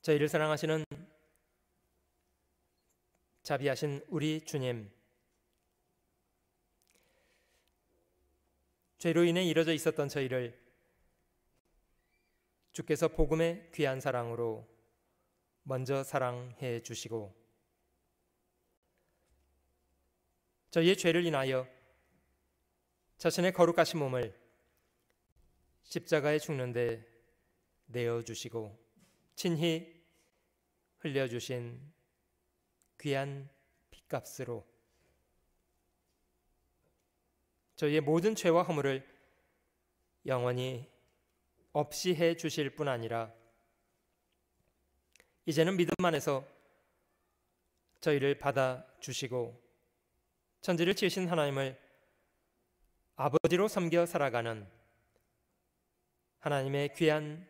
저희를 사랑하시는 자비하신 우리 주님, 죄로 인해 이뤄져 있었던 저희를 주께서 복음의 귀한 사랑으로 먼저 사랑해 주시고 저희의 죄를 인하여 자신의 거룩하신 몸을 십자가에 죽는데 내어주시고 친히 흘려주신 귀한 핏값으로 저희의 모든 죄와 허물을 영원히 없이 해 주실 뿐 아니라 이제는 믿음 안에서 저희를 받아주시고 천지를 지으신 하나님을 아버지로 섬겨 살아가는 하나님의 귀한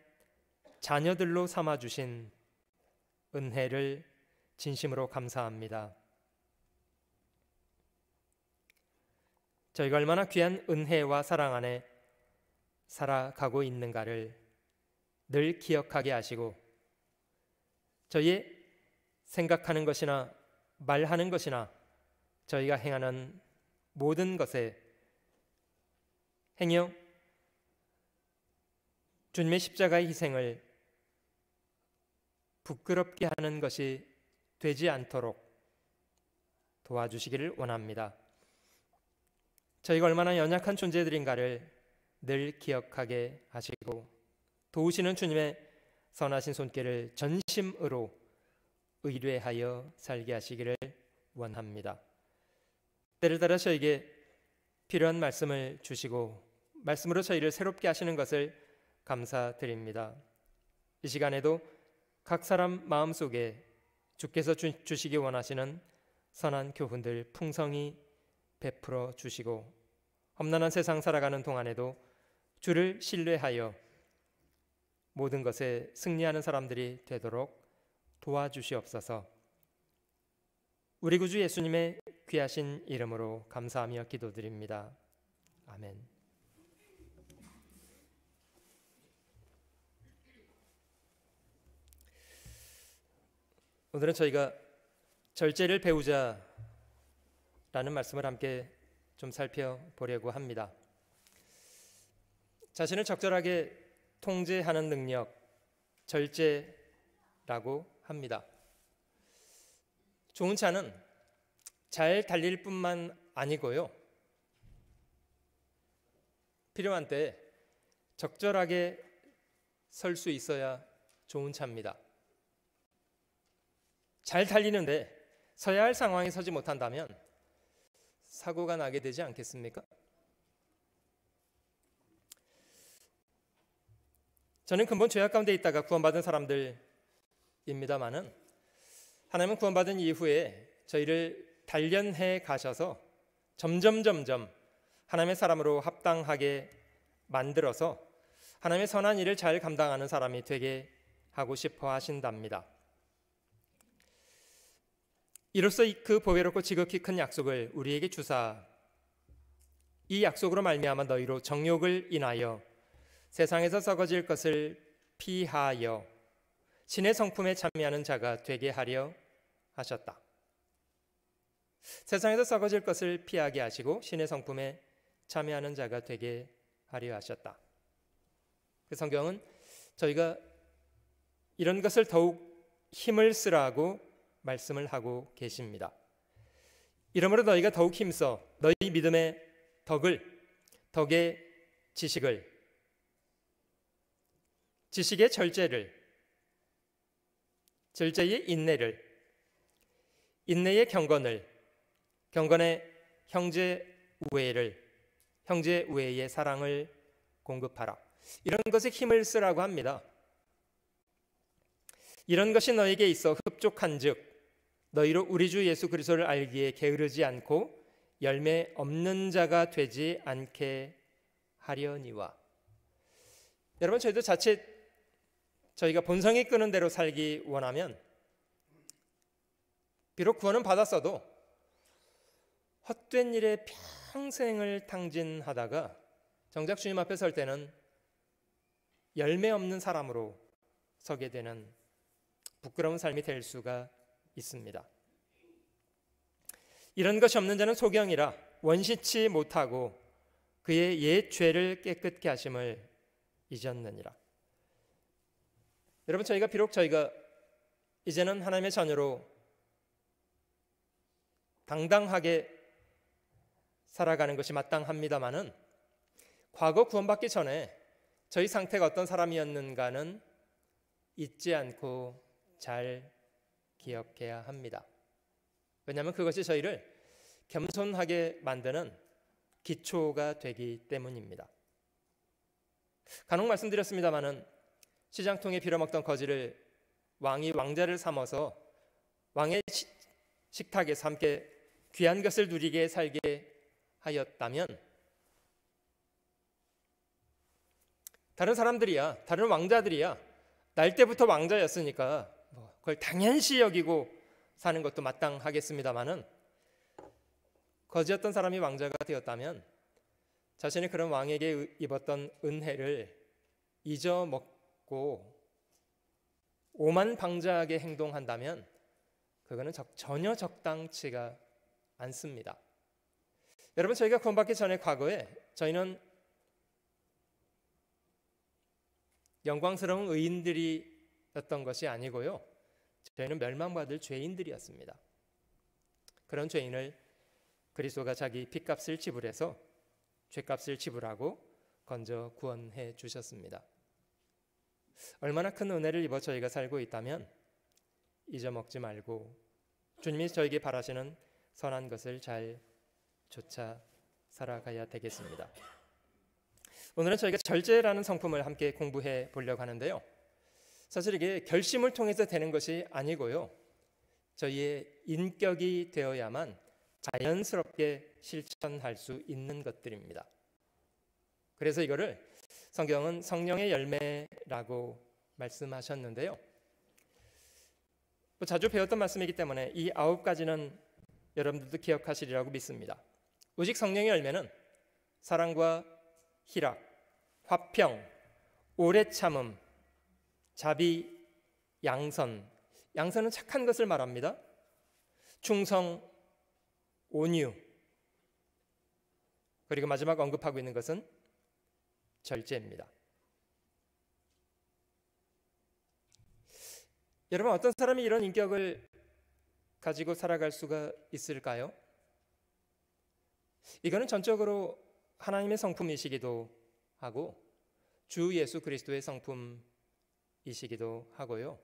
자녀들로 삼아주신 은혜를 진심으로 감사합니다. 저희가 얼마나 귀한 은혜와 사랑 안에 살아가고 있는가를 늘 기억하게 하시고 저희의 생각하는 것이나 말하는 것이나 저희가 행하는 모든 것에 행여 주님의 십자가의 희생을 부끄럽게 하는 것이 되지 않도록 도와주시기를 원합니다. 저희가 얼마나 연약한 존재들인가를 늘 기억하게 하시고 도우시는 주님의 선하신 손길을 전심으로 의뢰하여 살게 하시기를 원합니다. 때를 따라 저에게 필요한 말씀을 주시고 말씀으로 저희를 새롭게 하시는 것을 감사드립니다. 이 시간에도 각 사람 마음속에 주께서 주시기 원하시는 선한 교훈들 풍성히 베풀어 주시고 험난한 세상 살아가는 동안에도 주를 신뢰하여 모든 것에 승리하는 사람들이 되도록 도와주시옵소서. 우리 구주 예수님의 귀하신 이름으로 감사하며 기도드립니다. 아멘. 오늘은 저희가 절제를 배우자라는 말씀을 함께 좀 살펴보려고 합니다. 자신을 적절하게 통제하는 능력, 절제라고 합니다. 좋은 차는 잘 달릴 뿐만 아니고요, 필요한 때 적절하게 설 수 있어야 좋은 차입니다. 잘 달리는데 서야 할 상황에 서지 못한다면 사고가 나게 되지 않겠습니까? 저는 근본 죄악 가운데 있다가 구원받은 사람들입니다마는 하나님은 구원받은 이후에 저희를 단련해 가셔서 점점 하나님의 사람으로 합당하게 만들어서 하나님의 선한 일을 잘 감당하는 사람이 되게 하고 싶어 하신답니다. 이로써 그 보배롭고 지극히 큰 약속을 우리에게 주사 이 약속으로 말미암아 너희로 정욕을 인하여 세상에서 썩어질 것을 피하여 신의 성품에 참여하는 자가 되게 하려 하셨다. 세상에서 썩어질 것을 피하게 하시고 신의 성품에 참여하는 자가 되게 하려 하셨다. 그 성경은 저희가 이런 것을 더욱 힘을 쓰라고 말씀을 하고 계십니다. 이러므로 너희가 더욱 힘써 너희 믿음의 덕의 지식을, 지식의 절제를, 절제의 인내를, 인내의 경건을, 경건의 형제 우애를, 형제 우애의 사랑을 공급하라. 이런 것에 힘을 쓰라고 합니다. 이런 것이 너에게 있어 흡족한즉 너희로 우리 주 예수 그리스도를 알기에 게으르지 않고 열매 없는 자가 되지 않게 하려니와. 여러분, 저희도 자칫 저희가 본성이 끄는 대로 살기 원하면 비록 구원은 받았어도 헛된 일에 평생을 탕진하다가 정작 주님 앞에 설 때는 열매 없는 사람으로 서게 되는 부끄러운 삶이 될 수가 있습니다. 이런 것이 없는 자는 소경이라 원시치 못하고 그의 옛 죄를 깨끗게 하심을 잊었느니라. 여러분, 저희가 이제는 하나님의 자녀로 당당하게 살아가는 것이 마땅합니다마는 과거 구원받기 전에 저희 상태가 어떤 사람이었는가는 잊지 않고 잘 기억해야 합니다. 왜냐하면 그것이 저희를 겸손하게 만드는 기초가 되기 때문입니다. 간혹 말씀드렸습니다마는 시장통에 빌어먹던 거지를 왕이 왕자를 삼아서 왕의 식탁에서 함께 귀한 것을 누리게 살게 하였다면 다른 사람들이야, 다른 왕자들이야 날 때부터 왕자였으니까 그걸 당연시 여기고 사는 것도 마땅하겠습니다마는 거지였던 사람이 왕자가 되었다면 자신이 그런 왕에게 입었던 은혜를 잊어먹고 오만방자하게 행동한다면 그거는 전혀 적당치가 않습니다. 여러분, 저희가 구원받기 전에 과거에 저희는 영광스러운 의인들이었던 것이 아니고요, 저희는 멸망받을 죄인들이었습니다. 그런 죄인을 그리스도가 자기 핏값을 지불해서 죄값을 지불하고 건져 구원해 주셨습니다. 얼마나 큰 은혜를 입어 저희가 살고 있다면 잊어먹지 말고 주님이 저에게 바라시는 선한 것을 잘 쫓아 살아가야 되겠습니다. 오늘은 저희가 절제라는 성품을 함께 공부해 보려고 하는데요, 사실 이게 결심을 통해서 되는 것이 아니고요, 저희의 인격이 되어야만 자연스럽게 실천할 수 있는 것들입니다. 그래서 이거를 성경은 성령의 열매라고 말씀하셨는데요, 자주 배웠던 말씀이기 때문에 이 9가지는 여러분들도 기억하시리라고 믿습니다. 오직 성령의 열매는 사랑과 희락, 화평, 오래 참음, 자비, 양선. 양선은 착한 것을 말합니다. 충성, 온유. 그리고 마지막 언급하고 있는 것은 절제입니다. 여러분, 어떤 사람이 이런 인격을 가지고 살아갈 수가 있을까요? 이거는 전적으로 하나님의 성품이시기도 하고 주 예수 그리스도의 성품이시기도 하고요,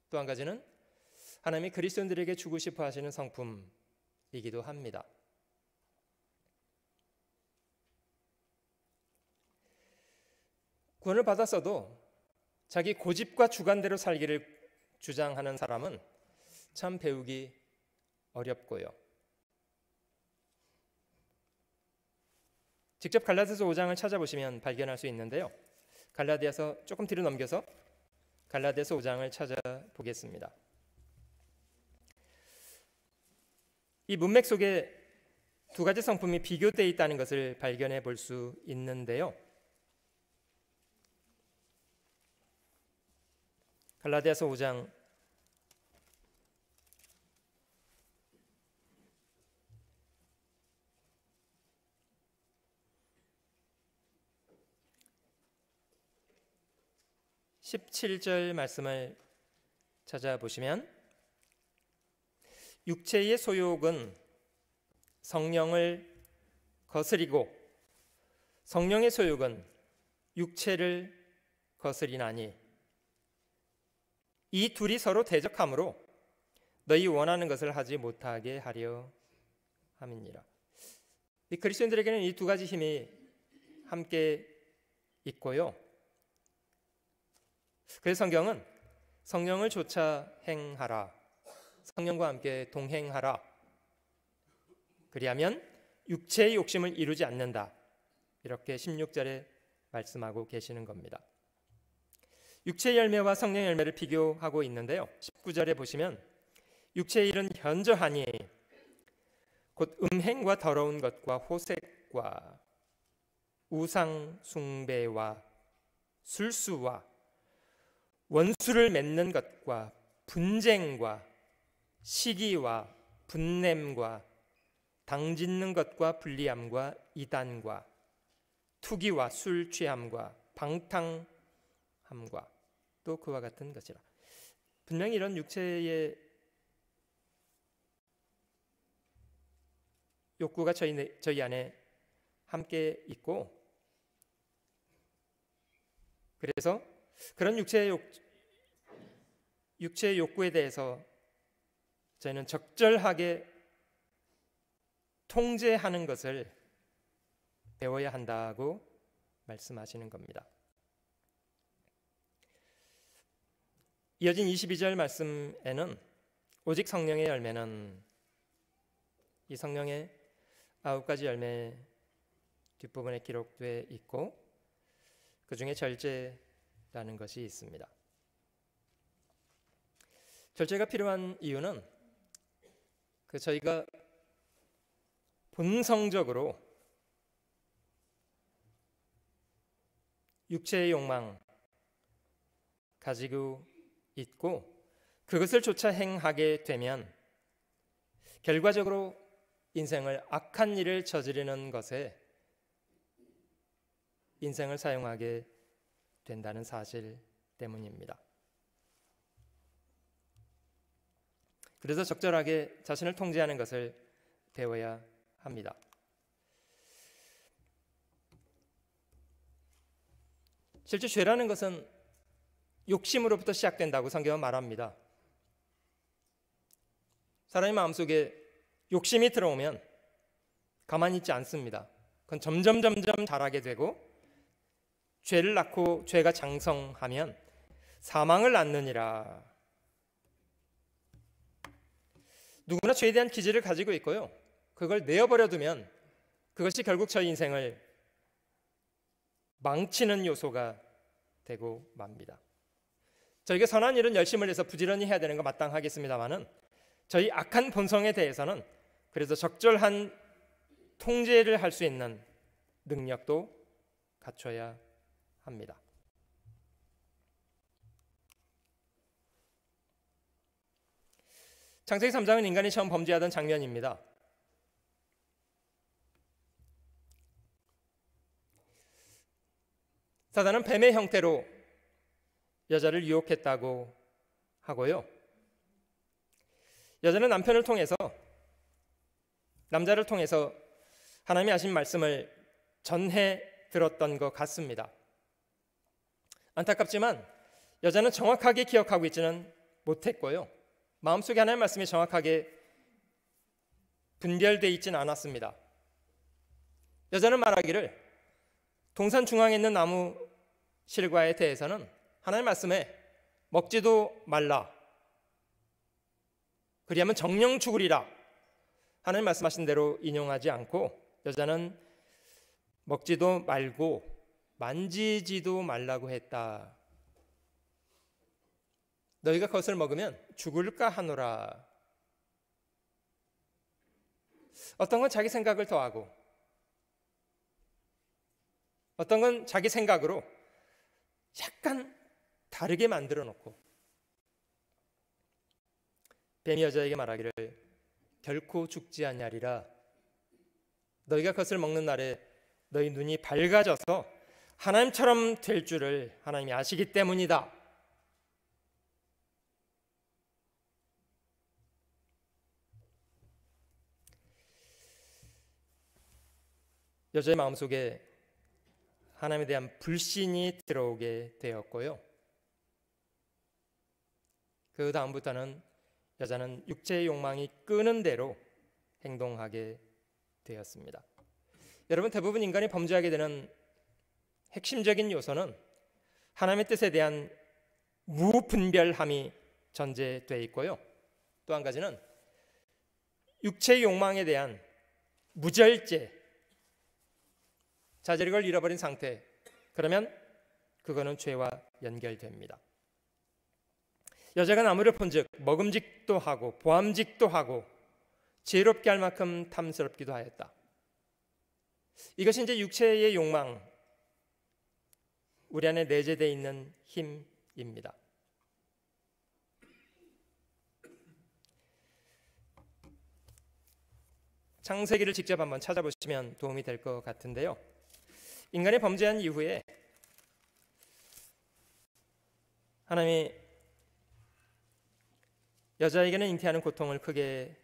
또 한 가지는 하나님이 그리스도인들에게 주고 싶어 하시는 성품이기도 합니다. 구원을 받았어도 자기 고집과 주관대로 살기를 주장하는 사람은 참 배우기 어렵고요. 직접 갈라디아서 5장을 찾아보시면 발견할 수 있는데요, 갈라디아서 조금 뒤로 넘겨서 갈라디아서 5장을 찾아보겠습니다. 이 문맥 속에 두 가지 성품이 비교되어 있다는 것을 발견해 볼 수 있는데요, 갈라디아서 5장 17절 말씀을 찾아보시면 육체의 소욕은 성령을 거스리고 성령의 소욕은 육체를 거스리나니 이 둘이 서로 대적하므로 너희 원하는 것을 하지 못하게 하려 함이니라. 이 그리스도인들에게는 이 두 가지 힘이 함께 있고요, 그래서 성경은 성령을 쫓아 행하라, 성령과 함께 동행하라, 그리하면 육체의 욕심을 이루지 않는다, 이렇게 16절에 말씀하고 계시는 겁니다. 육체의 열매와 성령의 열매를 비교하고 있는데요, 19절에 보시면 육체의 일은 현저하니 곧 음행과 더러운 것과 호색과 우상 숭배와 술수와 원수를 맺는 것과 분쟁과 시기와 분냄과 당짓는 것과 불리함과 이단과 투기와 술 취함과 방탕함과 또 그와 같은 것이라. 분명히 이런 육체의 욕구가 저희 안에 함께 있고, 그래서 그런 육체의 욕구에 대해서 저희는 적절하게 통제하는 것을 배워야 한다고 말씀하시는 겁니다. 이어진 22절 말씀에는 오직 성령의 열매는, 이 성령의 9가지 열매 뒷부분에 기록되어 있고 그 중에 절제라는 것이 있습니다. 절제가 필요한 이유는 저희가 본성적으로 육체의 욕망 가지고 있고 그것을 쫓아 행하게 되면 결과적으로 인생을 악한 일을 저지르는 것에 인생을 사용하게 된다는 사실 때문입니다. 그래서 적절하게 자신을 통제하는 것을 배워야 합니다. 실제 죄라는 것은 욕심으로부터 시작된다고 성경은 말합니다. 사람의 마음속에 욕심이 들어오면 가만히 있지 않습니다. 그건 점점 자라게 되고 죄를 낳고 죄가 장성하면 사망을 낳느니라. 누구나 죄에 대한 기질을 가지고 있고요. 그걸 내어버려 두면 그것이 결국 저희 인생을 망치는 요소가 되고 맙니다. 저희가 선한 일은 열심을 해서 부지런히 해야 되는 거 마땅하겠습니다만은 저희 악한 본성에 대해서는 그래서 적절한 통제를 할 수 있는 능력도 갖춰야 합니다. 창세기 3장은 인간이 처음 범죄하던 장면입니다. 사단은 뱀의 형태로 여자를 유혹했다고 하고요. 여자는 남편을 통해서, 남자를 통해서 하나님이 하신 말씀을 전해 들었던 것 같습니다. 안타깝지만 여자는 정확하게 기억하고 있지는 못했고요. 마음속에 하나님의 말씀이 정확하게 분별되어 있지는 않았습니다. 여자는 말하기를 동산 중앙에 있는 나무 실과에 대해서는 하나님의 말씀에 먹지도 말라, 그리하면 정령 죽으리라 하나님 말씀하신 대로 인용하지 않고 여자는 먹지도 말고 만지지도 말라고 했다. 너희가 그것을 먹으면 죽을까 하노라. 어떤 건 자기 생각을 더하고 어떤 건 자기 생각으로 약간 다르게 만들어 놓고 뱀이 여자에게 말하기를 결코 죽지 아니하리라. 너희가 그것을 먹는 날에 너희 눈이 밝아져서 하나님처럼 될 줄을 하나님이 아시기 때문이다. 여자의 마음속에 하나님에 대한 불신이 들어오게 되었고요. 그 다음부터는 여자는 육체의 욕망이 끄는 대로 행동하게 되었습니다. 여러분, 대부분 인간이 범죄하게 되는 핵심적인 요소는 하나님의 뜻에 대한 무분별함이 전제되어 있고요. 또 한 가지는 육체의 욕망에 대한 무절제, 자제력을 잃어버린 상태. 그러면 그거는 죄와 연결됩니다. 여자가 나무를 본즉 먹음직도 하고 보암직도 하고 지혜롭게 할 만큼 탐스럽기도 하였다. 이것이 이제 육체의 욕망, 우리 안에 내재되어 있는 힘입니다. 창세기를 직접 한번 찾아보시면 도움이 될 것 같은데요. 인간이 범죄한 이후에 하나님이 여자에게는 잉태하는 고통을 크게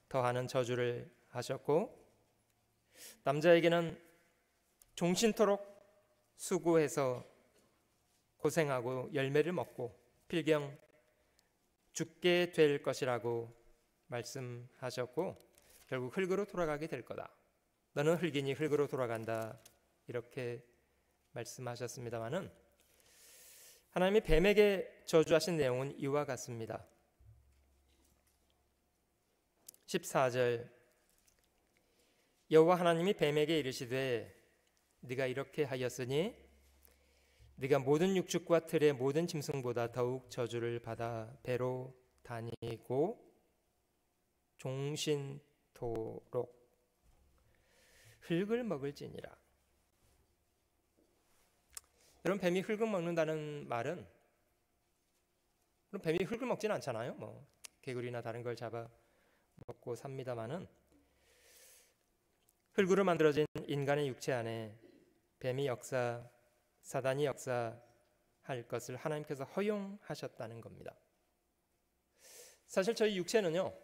더하는 저주를 하셨고, 남자에게는 종신토록 수고해서 고생하고 열매를 먹고 필경 죽게 될 것이라고 말씀하셨고, 결국 흙으로 돌아가게 될 거다. 너는 흙이니 흙으로 돌아간다. 이렇게 말씀하셨습니다마는 하나님이 뱀에게 저주하신 내용은 이와 같습니다. 14절, 여호와 하나님이 뱀에게 이르시되 네가 이렇게 하였으니 네가 모든 육축과 들의 모든 짐승보다 더욱 저주를 받아 배로 다니고 종신토록 흙을 먹을지니라. 여러분, 뱀이 흙을 먹는다는 말은, 그럼 뱀이 흙을 먹진 않잖아요. 뭐 개구리나 다른 걸 잡아 먹고 삽니다마는, 흙으로 만들어진 인간의 육체 안에 뱀이 역사, 사단이 역사할 것을 하나님께서 허용하셨다는 겁니다. 사실 저희 육체는요,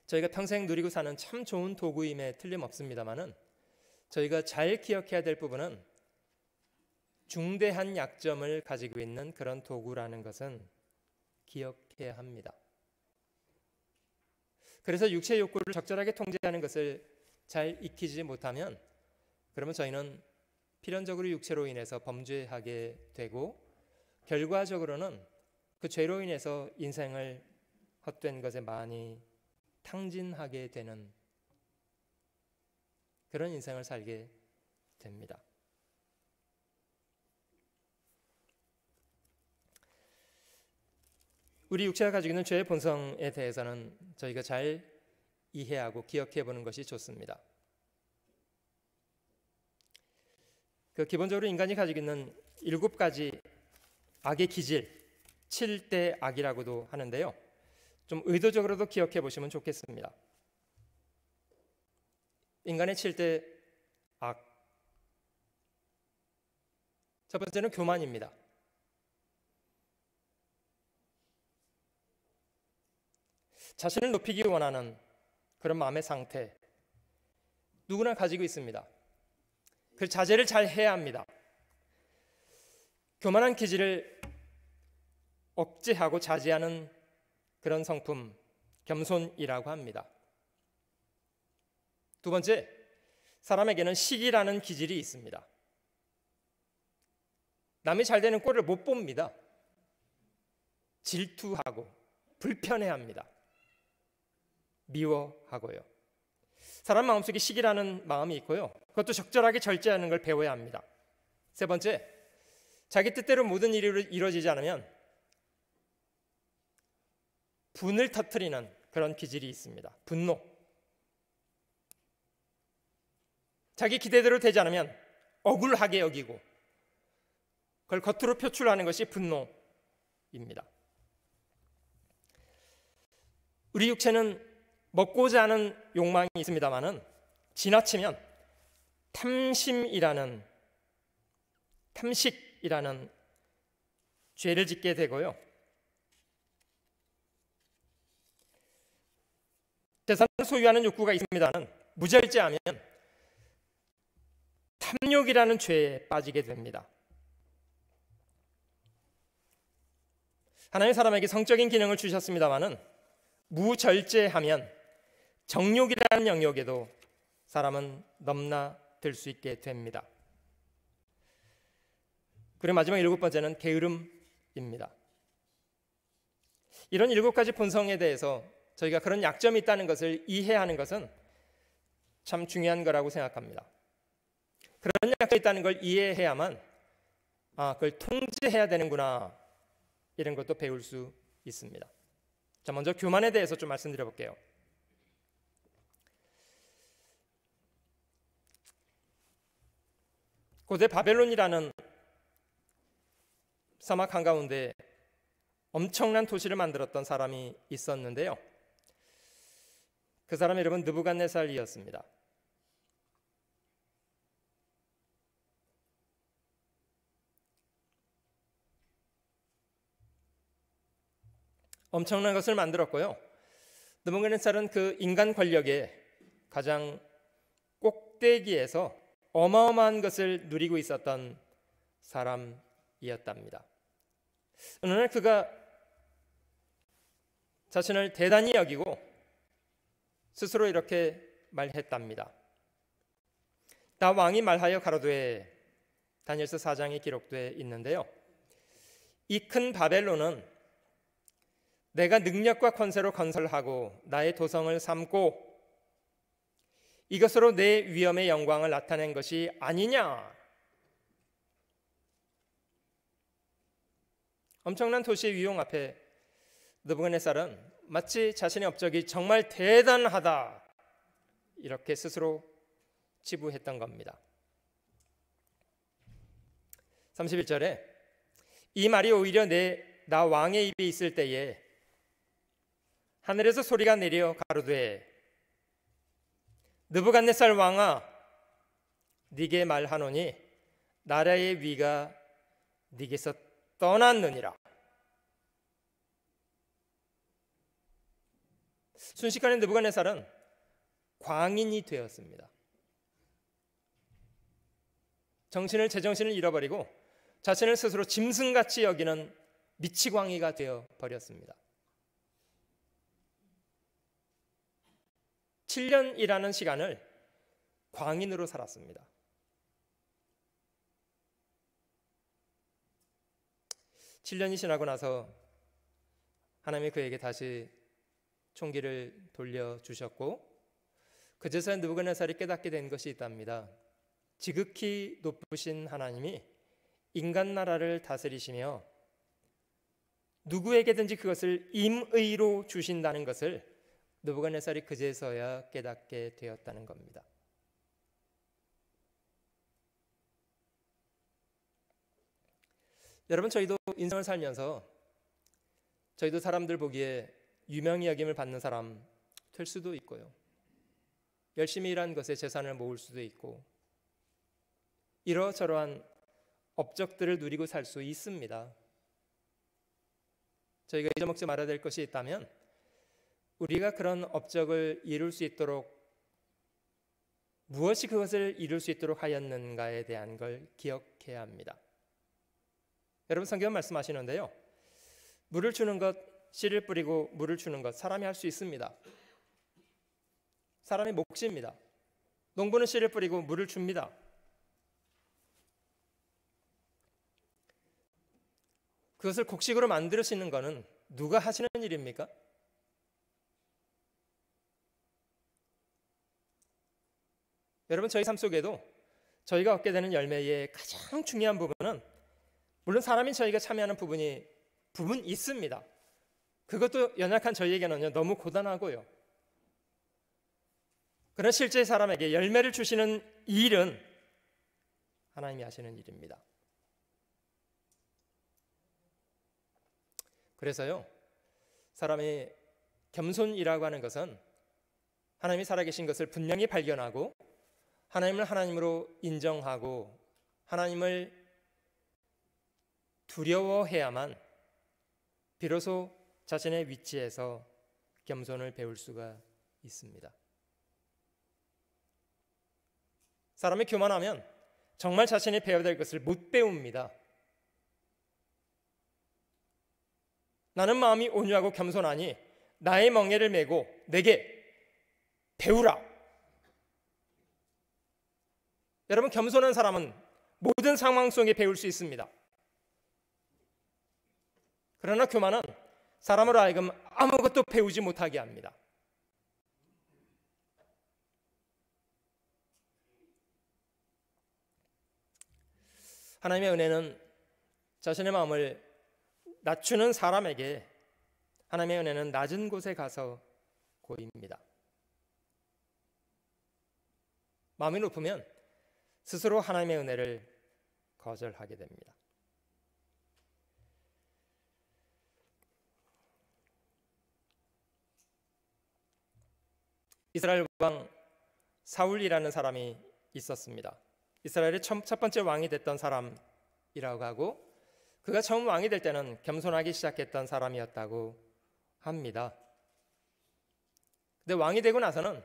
저희가 평생 누리고 사는 참 좋은 도구임에 틀림없습니다마는, 저희가 잘 기억해야 될 부분은 중대한 약점을 가지고 있는 그런 도구라는 것은 기억해야 합니다. 그래서 육체의 욕구를 적절하게 통제하는 것을 잘 익히지 못하면, 그러면 저희는 필연적으로 육체로 인해서 범죄하게 되고, 결과적으로는 그 죄로 인해서 인생을 헛된 것에 많이 탕진하게 되는 그런 인생을 살게 됩니다. 우리 육체가 가지고 있는 죄의 본성에 대해서는 저희가 잘 이해하고 기억해 보는 것이 좋습니다. 기본적으로 인간이 가지고 있는 7가지 악의 기질, 7대 악이라고도 하는데요, 좀 의도적으로도 기억해 보시면 좋겠습니다. 인간의 7대 악, 첫 번째는 교만입니다. 자신을 높이기 원하는 그런 마음의 상태, 누구나 가지고 있습니다. 그 자제를 잘 해야 합니다. 교만한 기질을 억제하고 자제하는 그런 성품, 겸손이라고 합니다. 두 번째, 사람에게는 시기라는 기질이 있습니다. 남이 잘 되는 꼴을 못 봅니다. 질투하고 불편해합니다. 미워하고요. 사람 마음속에 시기라는 마음이 있고요, 그것도 적절하게 절제하는 걸 배워야 합니다. 세 번째, 자기 뜻대로 모든 일이 이루어지지 않으면 분을 터뜨리는 그런 기질이 있습니다. 분노. 자기 기대대로 되지 않으면 억울하게 여기고 그걸 겉으로 표출하는 것이 분노입니다. 우리 육체는 먹고자 하는 욕망이 있습니다마는 지나치면 탐식이라는 죄를 짓게 되고요, 재산을 소유하는 욕구가 있습니다만 무절제하면 탐욕이라는 죄에 빠지게 됩니다. 하나님 사람에게 성적인 기능을 주셨습니다마는 무절제하면 정욕이라는 영역에도 사람은 넘나들 수 있게 됩니다. 그리고 마지막 7번째는 게으름입니다. 이런 7가지 본성에 대해서 저희가 그런 약점이 있다는 것을 이해하는 것은 참 중요한 거라고 생각합니다. 그런 약점이 있다는 걸 이해해야만 그걸 통제해야 되는구나, 이런 것도 배울 수 있습니다. 자, 먼저 교만에 대해서 좀 말씀드려 볼게요. 고대 바벨론이라는 사막 한가운데 엄청난 도시를 만들었던 사람이 있었는데요, 그 사람 이름은 느부갓네살이었습니다. 엄청난 것을 만들었고요. 느부갓네살은 그 인간 권력의 가장 꼭대기에서 어마어마한 것을 누리고 있었던 사람이었답니다. 어느 날 그가 자신을 대단히 여기고 스스로 이렇게 말했답니다. 나 왕이 말하여 가로되, 다니엘서 4장에 기록되어 있는데요, 이 큰 바벨론은 내가 능력과 권세로 건설하고 나의 도성을 삼고 이것으로 내 위엄의 영광을 나타낸 것이 아니냐. 엄청난 도시의 위용 앞에 느부갓네살은 마치 자신의 업적이 정말 대단하다 이렇게 스스로 치부했던 겁니다. 31절에 이 말이 오히려 나 왕의 입에 있을 때에 하늘에서 소리가 내려 가로되, 느부갓네살 왕아, 네게 말하노니 나라의 위가 네게서 떠났느니라. 순식간에 느부갓네살은 광인이 되었습니다. 제정신을 잃어버리고 자신을 스스로 짐승같이 여기는 미치광이가 되어 버렸습니다. 7년이라는 시간을 광인으로 살았습니다. (7년이) 지나고 나서 하나님이 그에게 다시 총기를 돌려주셨고, 그제서야 느부갓네살이 깨닫게 된 것이 있답니다. 지극히 높으신 하나님이 인간 나라를 다스리시며 누구에게든지 그것을 임의로 주신다는 것을 느부갓네살이 그제서야 깨닫게 되었다는 겁니다. 여러분, 저희도 인생을 살면서 저희도 사람들 보기에 유명히 여김을 받는 사람 될 수도 있고요, 열심히 일한 것에 재산을 모을 수도 있고, 이러저러한 업적들을 누리고 살 수 있습니다. 저희가 잊어먹지 말아야 될 것이 있다면 우리가 그런 업적을 이룰 수 있도록 무엇이 그것을 이룰 수 있도록 하였는가에 대한 걸 기억해야 합니다. 여러분, 성경은 말씀하시는데요, 물을 주는 것, 씨를 뿌리고 물을 주는 것 사람이 할 수 있습니다. 사람의 몫입니다. 농부는 씨를 뿌리고 물을 줍니다. 그것을 곡식으로 만드시는 것은 누가 하시는 일입니까? 여러분, 저희 삶 속에도 저희가 얻게 되는 열매의 가장 중요한 부분은, 물론 사람인 저희가 참여하는 부분 있습니다. 그것도 연약한 저희에게는요, 너무 고단하고요. 그러나 실제 사람에게 열매를 주시는 일은 하나님이 하시는 일입니다. 그래서요, 사람이 겸손이라고 하는 것은 하나님이 살아계신 것을 분명히 발견하고 하나님을 하나님으로 인정하고 하나님을 두려워해야만 비로소 자신의 위치에서 겸손을 배울 수가 있습니다. 사람이 교만하면 정말 자신이 배워야 될 것을 못 배웁니다. 나는 마음이 온유하고 겸손하니 나의 멍에를 메고 내게 배우라. 여러분, 겸손한 사람은 모든 상황 속에 배울 수 있습니다. 그러나 교만은 사람으로 하여금 아무것도 배우지 못하게 합니다. 하나님의 은혜는 자신의 마음을 낮추는 사람에게, 하나님의 은혜는 낮은 곳에 가서 보입니다. 마음이 높으면 스스로 하나님의 은혜를 거절하게 됩니다. 이스라엘 왕 사울이라는 사람이 있었습니다. 이스라엘의 첫 번째 왕이 됐던 사람이라고 하고, 그가 처음 왕이 될 때는 겸손하기 시작했던 사람이었다고 합니다. 근데 왕이 되고 나서는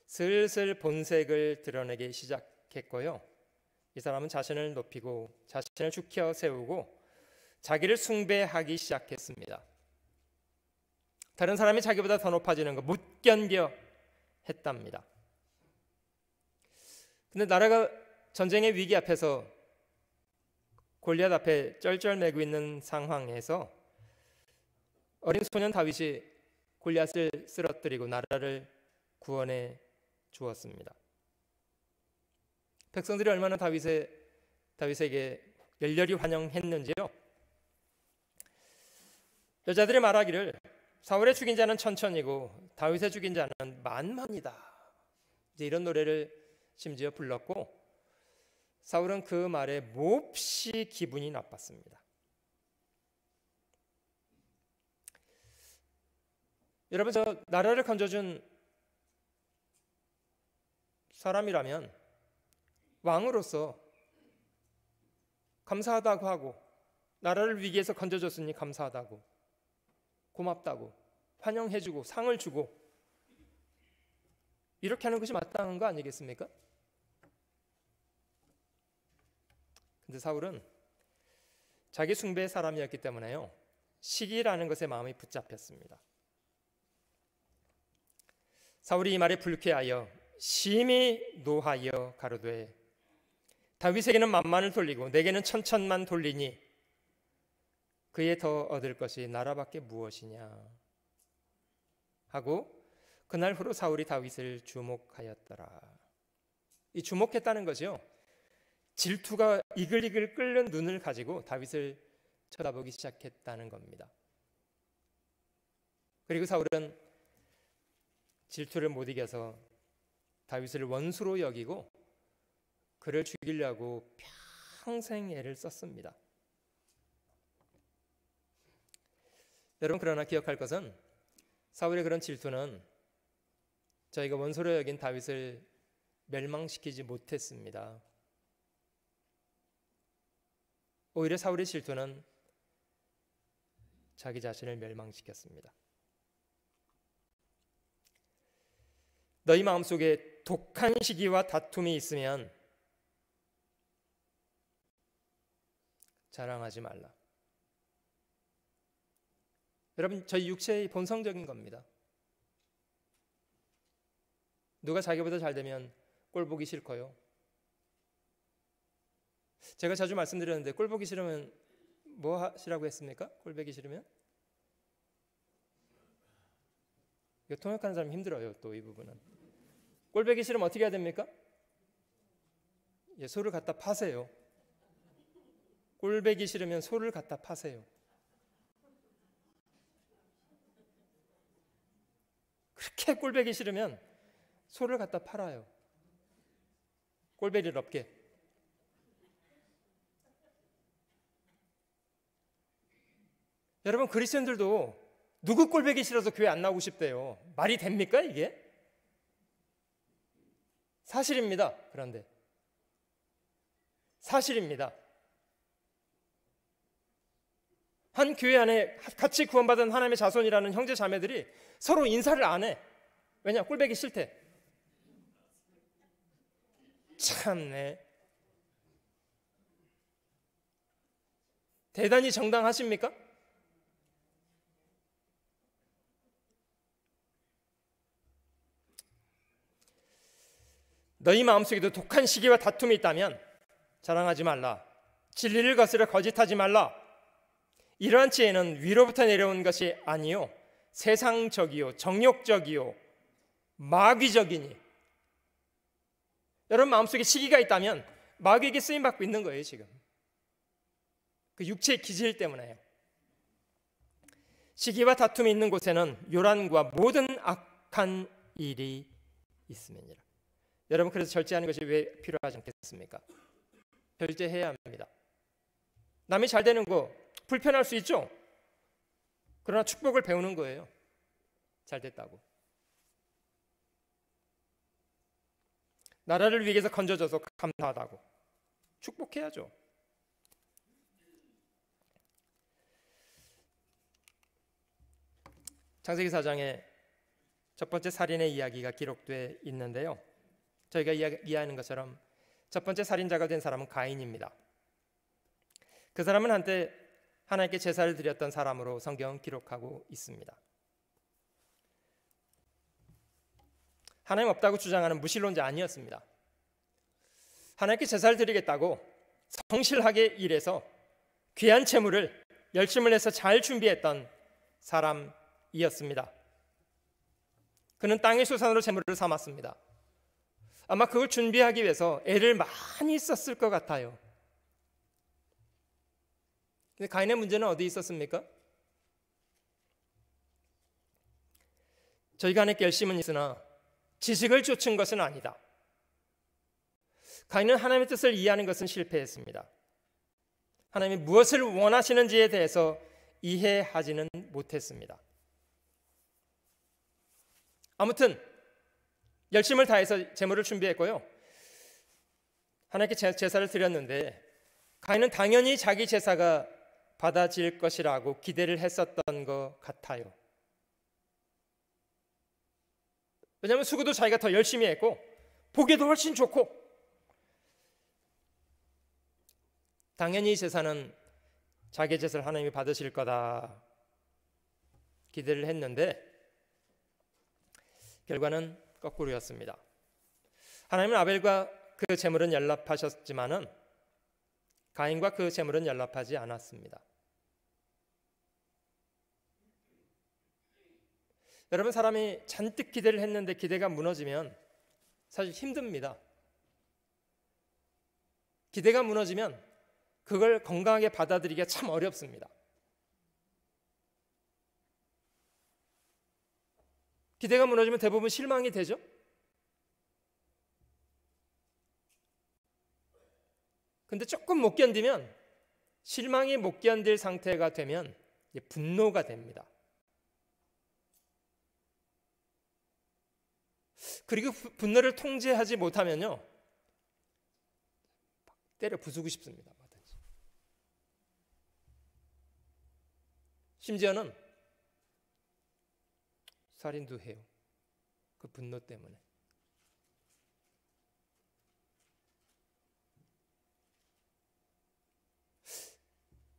슬슬 본색을 드러내기 시작했고요. 이 사람은 자신을 높이고 자신을 죽여 세우고 자기를 숭배하기 시작했습니다. 다른 사람이 자기보다 더 높아지는 거 못 견뎌 했답니다. 근데 나라가 전쟁의 위기 앞에서 골리앗 앞에 쩔쩔매고 있는 상황에서 어린 소년 다윗이 골리앗을 쓰러뜨리고 나라를 구원해 주었습니다. 백성들이 얼마나 다윗에게 열렬히 환영했는지요. 여자들이 말하기를 사울의 죽인 자는 천천이고 다윗의 죽인 자는 만만이다. 이제 이런 노래를 심지어 불렀고, 사울은 그 말에 몹시 기분이 나빴습니다. 여러분, 저 나라를 건져준 사람이라면 왕으로서 감사하다고 하고, 나라를 위기에서 건져줬으니 감사하다고, 고맙다고, 환영해주고 상을 주고, 이렇게 하는 것이 마땅한 거 아니겠습니까? 근데 사울은 자기 숭배의 사람이었기 때문에요, 시기라는 것에 마음이 붙잡혔습니다. 사울이 이 말에 불쾌하여 심히 노하여 가로되 다윗에게는 만만을 돌리고 내게는 천천만 돌리니 그에 더 얻을 것이 나라밖에 무엇이냐 하고, 그날 후로 사울이 다윗을 주목하였더라. 이 주목했다는 것이요, 질투가 이글이글 끓는 눈을 가지고 다윗을 쳐다보기 시작했다는 겁니다. 그리고 사울은 질투를 못 이겨서 다윗을 원수로 여기고 그를 죽이려고 평생 애를 썼습니다. 여러분, 그러나 기억할 것은 사울의 그런 질투는 저희가 원수로 여긴 다윗을 멸망시키지 못했습니다. 오히려 사울의 질투는 자기 자신을 멸망시켰습니다. 너희 마음속에 독한 시기와 다툼이 있으면 자랑하지 말라. 여러분, 저희 육체의 본성적인 겁니다. 누가 자기보다 잘 되면 꼴 보기 싫고요. 제가 자주 말씀드렸는데, 꼴 보기 싫으면 뭐 하시라고 했습니까? 꼴 보기 싫으면? 이거 통역하는 사람이 힘들어요. 또 이 부분은 꼴 보기 싫으면 어떻게 해야 됩니까? 소를 갖다 파세요. 꼴 보기 싫으면 소를 갖다 파세요. 그렇게 꼴 보기 싫으면 소를 갖다 팔아요. 꼴배기를 없게. 여러분, 그리스도인들도 누구 꼴보기 싫어서 교회 안 나오고 싶대요. 말이 됩니까 이게? 사실입니다. 그런데 사실입니다. 한 교회 안에 같이 구원받은 하나님의 자손이라는 형제 자매들이 서로 인사를 안 해. 왜냐? 꼴보기 싫대. 참네. 대단히 정당하십니까? 너희 마음속에도 독한 시기와 다툼이 있다면 자랑하지 말라. 진리를 거스려 거짓하지 말라. 이러한 지혜는 위로부터 내려온 것이 아니요 세상적이요 정욕적이요 마귀적이니. 여러분, 마음속에 시기가 있다면 마귀에게 쓰임받고 있는 거예요. 지금 그 육체의 기질 때문에요. 시기와 다툼이 있는 곳에는 요란과 모든 악한 일이 있음이니라. 여러분, 그래서 절제하는 것이 왜 필요하지 않겠습니까? 절제해야 합니다. 남이 잘 되는 거 불편할 수 있죠. 그러나 축복을 배우는 거예요. 잘 됐다고. 나라를 위해서 건져줘서 감사하다고 축복해야죠. 창세기 4장에 첫 번째 살인의 이야기가 기록되어 있는데요, 저희가 이해하는 것처럼 첫 번째 살인자가 된 사람은 가인입니다. 그 사람은 한때 하나님께 제사를 드렸던 사람으로 성경은 기록하고 있습니다. 하나님 없다고 주장하는 무신론자 아니었습니다. 하나님께 제사를 드리겠다고 성실하게 일해서 귀한 재물을 열심을 해서 잘 준비했던 사람이었습니다. 그는 땅의 수산으로 재물을 삼았습니다. 아마 그걸 준비하기 위해서 애를 많이 썼을 것 같아요. 근데 가인의 문제는 어디 있었습니까? 저희가 하나님께 열심은 있으나 지식을 좇은 것은 아니다. 가인은 하나님의 뜻을 이해하는 것은 실패했습니다. 하나님이 무엇을 원하시는지에 대해서 이해하지는 못했습니다. 아무튼 열심을 다해서 제물을 준비했고요, 하나님께 제사를 드렸는데 가인은 당연히 자기 제사가 받아질 것이라고 기대를 했었던 것 같아요. 왜냐하면 수고도 자기가 더 열심히 했고 보기에도 훨씬 좋고, 당연히 제사는 자기 제사를 하나님이 받으실 거다 기대를 했는데 결과는 거꾸로였습니다. 하나님은 아벨과 그 제물은 연락하셨지만은 가인과 그 제물은 연락하지 않았습니다. 여러분, 사람이 잔뜩 기대를 했는데 기대가 무너지면 사실 힘듭니다. 기대가 무너지면 그걸 건강하게 받아들이기가 참 어렵습니다. 기대가 무너지면 대부분 실망이 되죠. 근데 조금 못 견디면, 실망이 못 견딜 상태가 되면 분노가 됩니다. 그리고 분노를 통제하지 못하면요, 때려 부수고 싶습니다. 심지어는 살인도 해요. 그 분노 때문에.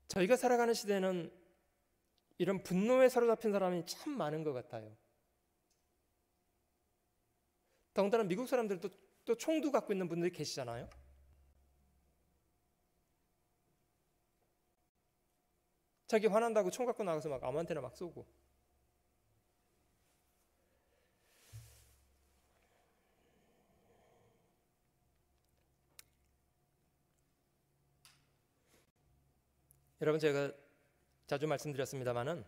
저희가 살아가는 시대는 이런 분노에 사로잡힌 사람이 참 많은 것 같아요. 더군다나 미국 사람들도 또 총도 갖고 있는 분들이 계시잖아요. 자기 화난다고 총 갖고 나가서 막 아무한테나 막 쏘고. 여러분, 제가 자주 말씀드렸습니다마는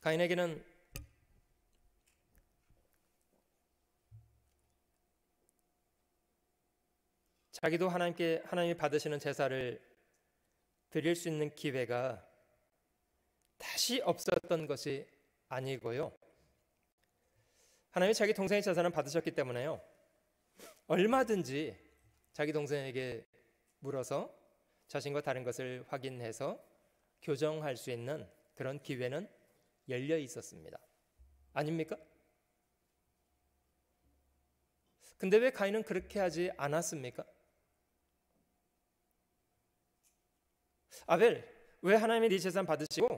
가인에게는 자기도 하나님이 받으시는 제사를 드릴 수 있는 기회가 다시 없었던 것이 아니고요, 하나님이 자기 동생의 제사는 받으셨기 때문에요, 얼마든지 자기 동생에게 물어서 자신과 다른 것을 확인해서 교정할 수 있는 그런 기회는 열려 있었습니다. 아닙니까? 근데 왜 가인은 그렇게 하지 않았습니까? 아벨, 왜 하나님이 네 제사는 받으시고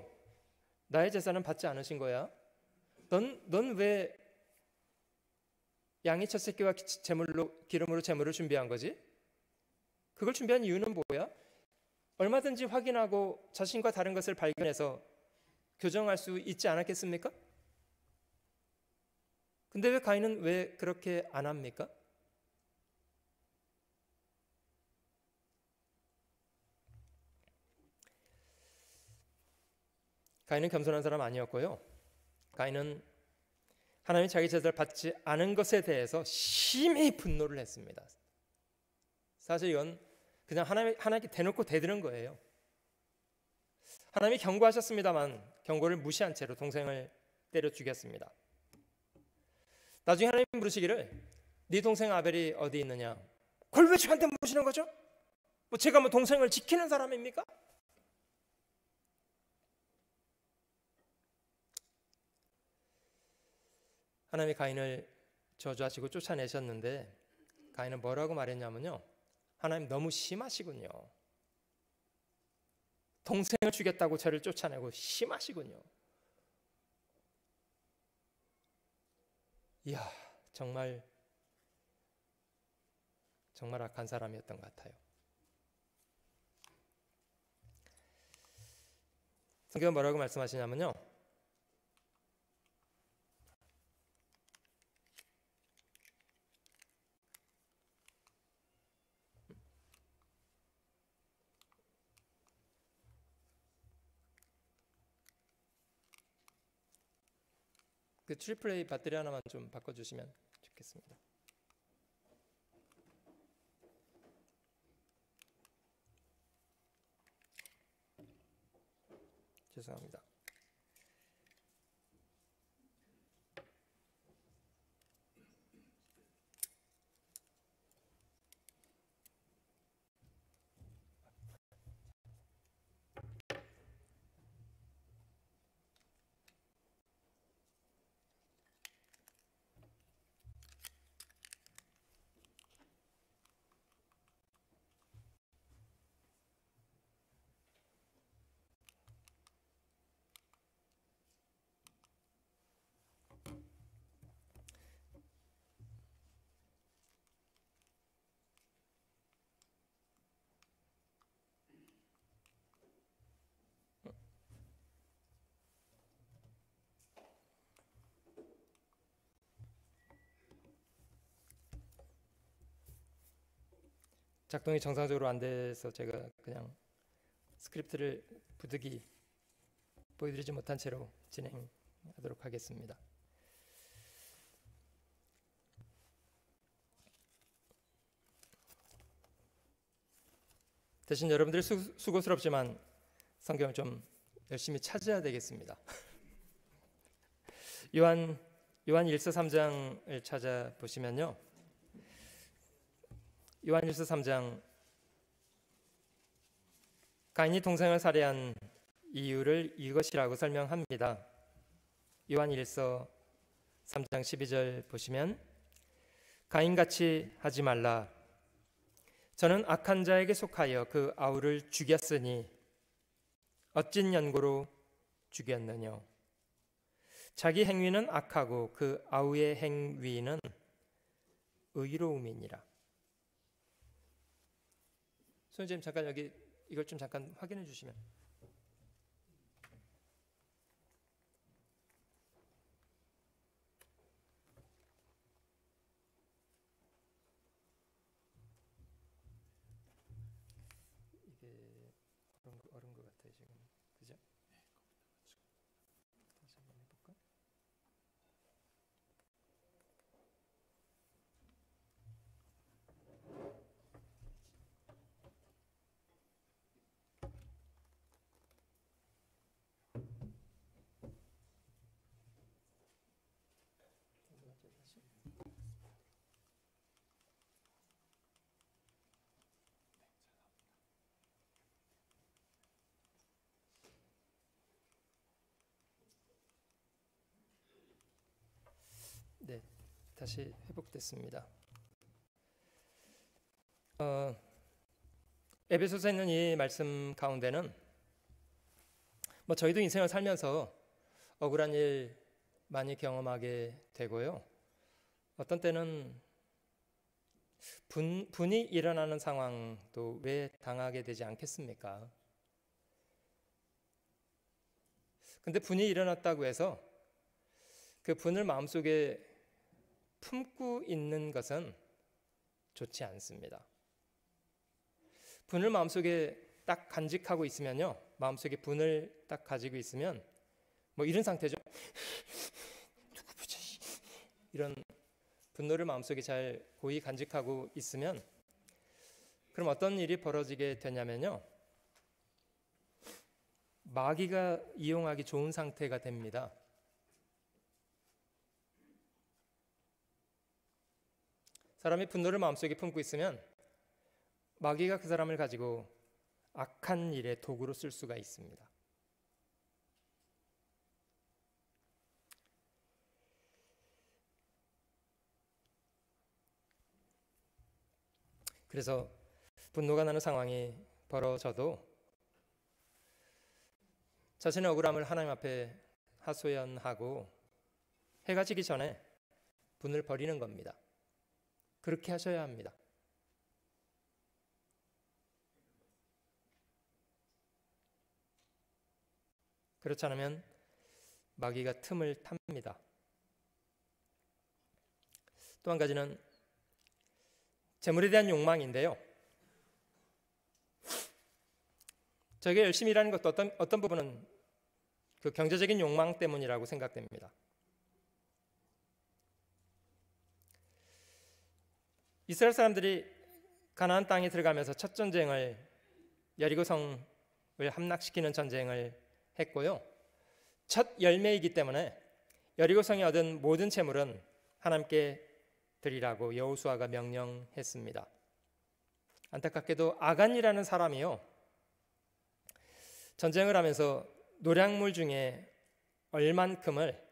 나의 제사는 받지 않으신 거야? 넌 왜 양의 첫 새끼와 기름으로 제물을 준비한 거지? 그걸 준비한 이유는 뭐야? 얼마든지 확인하고 자신과 다른 것을 발견해서 교정할 수 있지 않았겠습니까? 근데 왜 가인은 왜 그렇게 안 합니까? 가인은 겸손한 사람 아니었고요, 가인은 하나님이 자기 제사를 받지 않은 것에 대해서 심히 분노를 했습니다. 사실 이건 그냥 하나님께 대놓고 대드는 거예요. 하나님이 경고하셨습니다만 경고를 무시한 채로 동생을 때려 죽였습니다. 나중에 하나님 부르시기를 네 동생 아벨이 어디 있느냐? 그걸 왜 저한테 물으시는 거죠? 뭐 제가 뭐 동생을 지키는 사람입니까? 하나님이 가인을 저주하시고 쫓아내셨는데 가인은 뭐라고 말했냐면요, 하나님 너무 심하시군요. 동생을 죽였다고 저를 쫓아내고 심하시군요. 이야, 정말 악한 사람이었던 것 같아요. 성경은 뭐라고 말씀하시냐면요, 그 트리플 A 배터리 하나만 좀 바꿔주시면 좋겠습니다. 죄송합니다. 작동이 정상적으로 안 돼서 제가 그냥 스크립트를 부득이 보여드리지 못한 채로 진행하도록 하겠습니다. 대신 여러분들이 수고스럽지만 성경을 좀 열심히 찾아야 되겠습니다. 요한 1서 3장을 찾아보시면요, 요한 1서 3장, 가인이 동생을 살해한 이유를 이것이라고 설명합니다. 요한 1서 3장 12절 보시면, 가인같이 하지 말라. 저는 악한 자에게 속하여 그 아우를 죽였으니 어찐 연고로 죽였느뇨. 자기 행위는 악하고 그 아우의 행위는 의로움이니라. 선생님 잠깐 여기 이걸 좀 잠깐 확인해 주시면. 이게 어려운 것 같아요 지금, 그죠? 다시 한번 해볼까? 네, 다시 회복됐습니다. 에베소서에 있는 이 말씀 가운데는 뭐 저희도 인생을 살면서 억울한 일 많이 경험하게 되고요, 어떤 때는 분이 일어나는 상황도 왜 당하게 되지 않겠습니까? 근데 분이 일어났다고 해서 그 분을 마음속에 품고 있는 것은 좋지 않습니다. 분을 마음속에 딱 간직하고 있으면요, 마음속에 분을 딱 가지고 있으면 뭐 이런 상태죠. 누구 보자, 이런 분노를 마음속에 잘 고이 간직하고 있으면 그럼 어떤 일이 벌어지게 되냐면요, 마귀가 이용하기 좋은 상태가 됩니다. 사람이 분노를 마음속에 품고 있으면 마귀가 그 사람을 가지고 악한 일의 도구로 쓸 수가 있습니다. 그래서 분노가 나는 상황이 벌어져도 자신의 억울함을 하나님 앞에 하소연하고 해가 지기 전에 분을 버리는 겁니다. 그렇게 하셔야 합니다. 그렇지 않으면 마귀가 틈을 탑니다. 또 한 가지는 재물에 대한 욕망인데요. 저에게 열심히 일하는 것도 어떤 부분은 그 경제적인 욕망 때문이라고 생각됩니다. 이스라엘 사람들이 가나안 땅에 들어가면서 첫 전쟁을 여리고성을 함락시키는 전쟁을 했고요. 첫 열매이기 때문에 여리고성이 얻은 모든 재물은 하나님께 드리라고 여호수아가 명령했습니다. 안타깝게도 아간이라는 사람이요, 전쟁을 하면서 노략물 중에 얼만큼을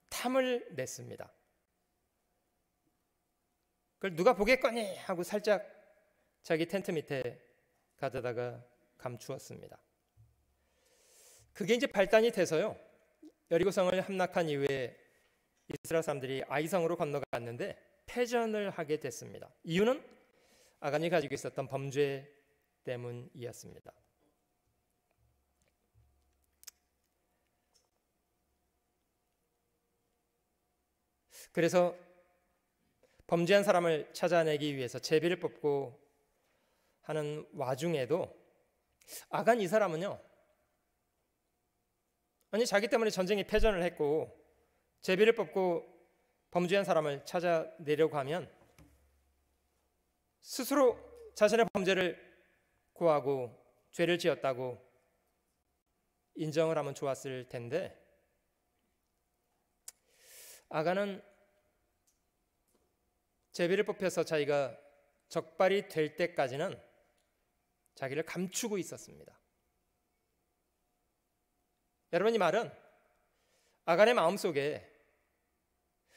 탐을 냈습니다. 그걸 누가 보겠거니 하고 살짝 자기 텐트 밑에 가져다가 감추었습니다. 그게 이제 발단이 돼서요, 여리고성을 함락한 이후에 이스라엘 사람들이 아이성으로 건너갔는데 패전을 하게 됐습니다. 이유는 아간이 가지고 있었던 범죄 때문이었습니다. 그래서 범죄한 사람을 찾아내기 위해서 제비를 뽑고 하는 와중에도 아간 이 사람은요, 아니 자기 때문에 전쟁이 패전을 했고 제비를 뽑고 범죄한 사람을 찾아내려고 하면 스스로 자신의 범죄를 고하고 죄를 지었다고 인정을 하면 좋았을 텐데, 아간은 제비를 뽑혀서 자기가 적발이 될 때까지는 자기를 감추고 있었습니다. 여러분, 이 말은 아간의 마음속에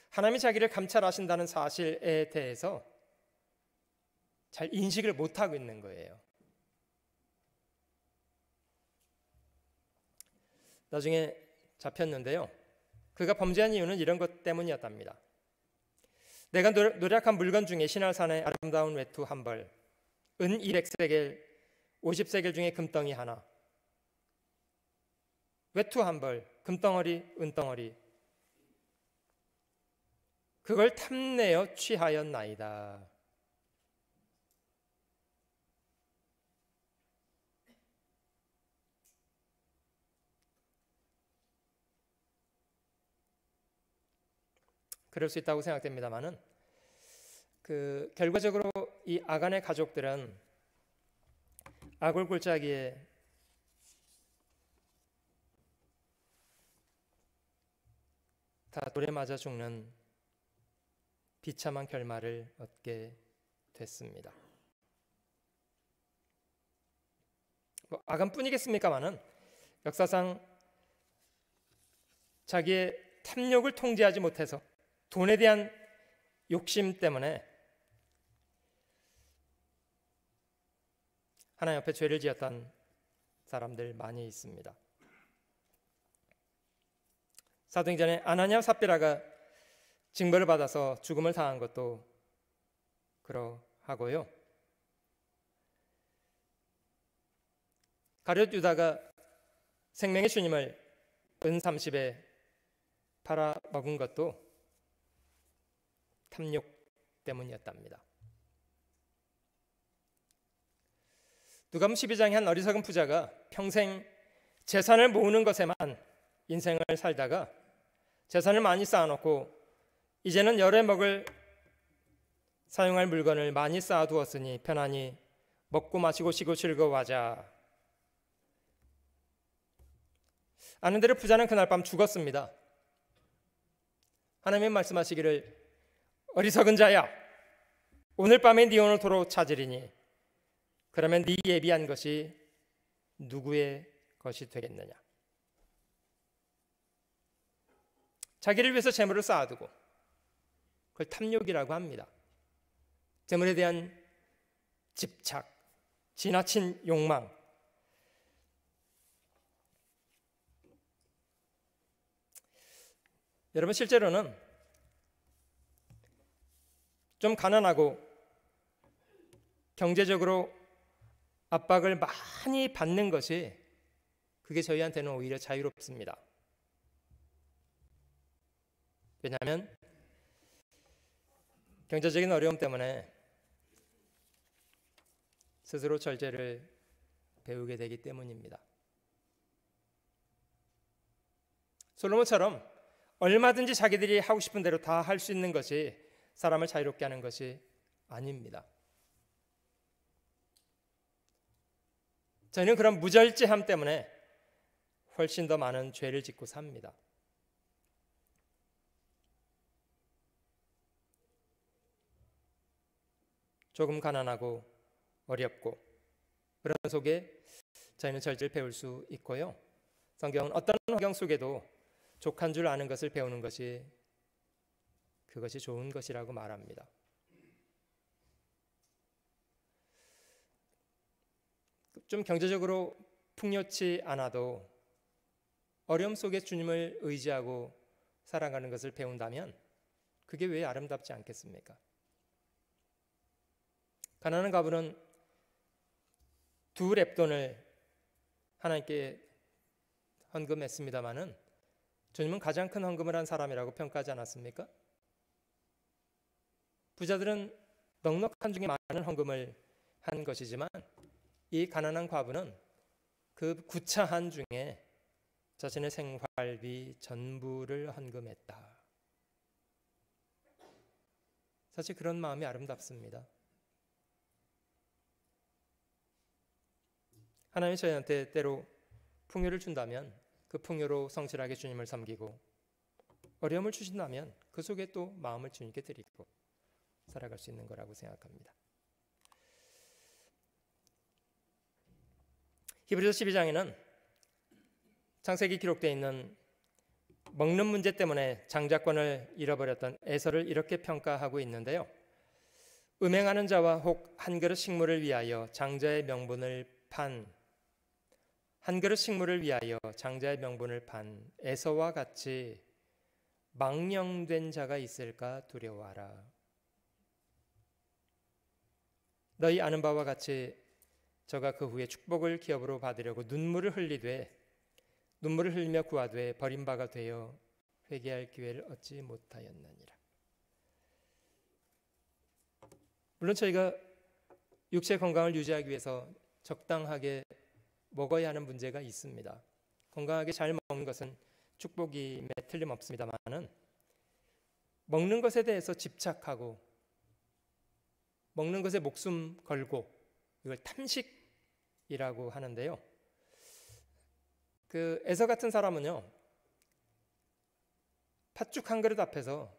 하나님이 자기를 감찰하신다는 사실에 대해서 잘 인식을 못하고 있는 거예요. 나중에 잡혔는데요, 그가 범죄한 이유는 이런 것 때문이었답니다. 내가 노력한 물건 중에 시날산의 아름다운 외투 한 벌, 은 200세겔, 50세겔 중에 금덩이 하나, 외투 한 벌, 금덩어리, 은덩어리, 그걸 탐내어 취하였나이다. 그럴 수 있다고 생각됩니다만은 결과적으로 이 아간의 가족들은 아골 골짜기에 다 돌에 맞아 죽는 비참한 결말을 얻게 됐습니다. 아간뿐이겠습니까마는 역사상 자기의 탐욕을 통제하지 못해서 돈에 대한 욕심 때문에 하나님 앞에 죄를 지었던 사람들 많이 있습니다. 사도행전에 아나니아 삽비라가 징벌을 받아서 죽음을 당한 것도 그러하고요. 가룟 유다가 생명의 주님을 은 30에 팔아먹은 것도 탐욕 때문이었답니다. 누가복음 12장에 한 어리석은 부자가 평생 재산을 모으는 것에만 인생을 살다가 재산을 많이 쌓아놓고 이제는 열에 먹을 사용할 물건을 많이 쌓아두었으니 편안히 먹고 마시고 쉬고 즐거워하자. 아는 대로 부자는 그날 밤 죽었습니다. 하나님이 말씀하시기를 어리석은 자야, 오늘 밤에 네 오늘토록 찾으리니 그러면 네 예비한 것이 누구의 것이 되겠느냐. 자기를 위해서 재물을 쌓아두고 그걸 탐욕이라고 합니다. 재물에 대한 집착, 지나친 욕망. 여러분, 실제로는 좀 가난하고 경제적으로 압박을 많이 받는 것이 그게 저희한테는 오히려 자유롭습니다. 왜냐하면 경제적인 어려움 때문에 스스로 절제를 배우게 되기 때문입니다. 솔로몬처럼 얼마든지 자기들이 하고 싶은 대로 다 할 수 있는 것이 사람을 자유롭게 하는 것이 아닙니다. 저희는 그런 무절제함 때문에 훨씬 더 많은 죄를 짓고 삽니다. 조금 가난하고 어렵고 그런 속에 저희는 절제를 배울 수 있고요. 성경은 어떤 환경 속에도 족한 줄 아는 것을 배우는 것이 그것이 좋은 것이라고 말합니다. 좀 경제적으로 풍요치 않아도 어려움 속에 주님을 의지하고 살아가는 것을 배운다면 그게 왜 아름답지 않겠습니까? 가난한 과부는 2렙돈을 하나님께 헌금했습니다마는 주님은 가장 큰 헌금을 한 사람이라고 평가하지 않았습니까? 부자들은 넉넉한 중에 많은 헌금을 한 것이지만 이 가난한 과부는 그 구차한 중에 자신의 생활비 전부를 헌금했다. 사실 그런 마음이 아름답습니다. 하나님이 저희한테 때로 풍요를 준다면 그 풍요로 성실하게 주님을 섬기고 어려움을 주신다면 그 속에 또 마음을 주님께 드리고 살아갈 수 있는 거라고 생각합니다. 히브리서 12장에는 창세기 기록되어 있는 먹는 문제 때문에 장자권을 잃어버렸던 에서를 이렇게 평가하고 있는데요. 음행하는 자와 혹 한 그릇 식물을 위하여 장자의 명분을 판 한 그릇 식물을 위하여 장자의 명분을 판 에서와 같이 망령된 자가 있을까 두려워하라. 너희 아는 바와 같이 저가 그 후에 축복을 기업으로 받으려고 눈물을 흘리며 구하되 버림바가 되어 회개할 기회를 얻지 못하였느니라. 물론 저희가 육체 건강을 유지하기 위해서 적당하게 먹어야 하는 문제가 있습니다. 건강하게 잘 먹는 것은 축복임에 틀림없습니다만은 먹는 것에 대해서 집착하고 먹는 것에 목숨 걸고 이걸 탐식이라고 하는데요. 그 에서 같은 사람은요, 팥죽 한 그릇 앞에서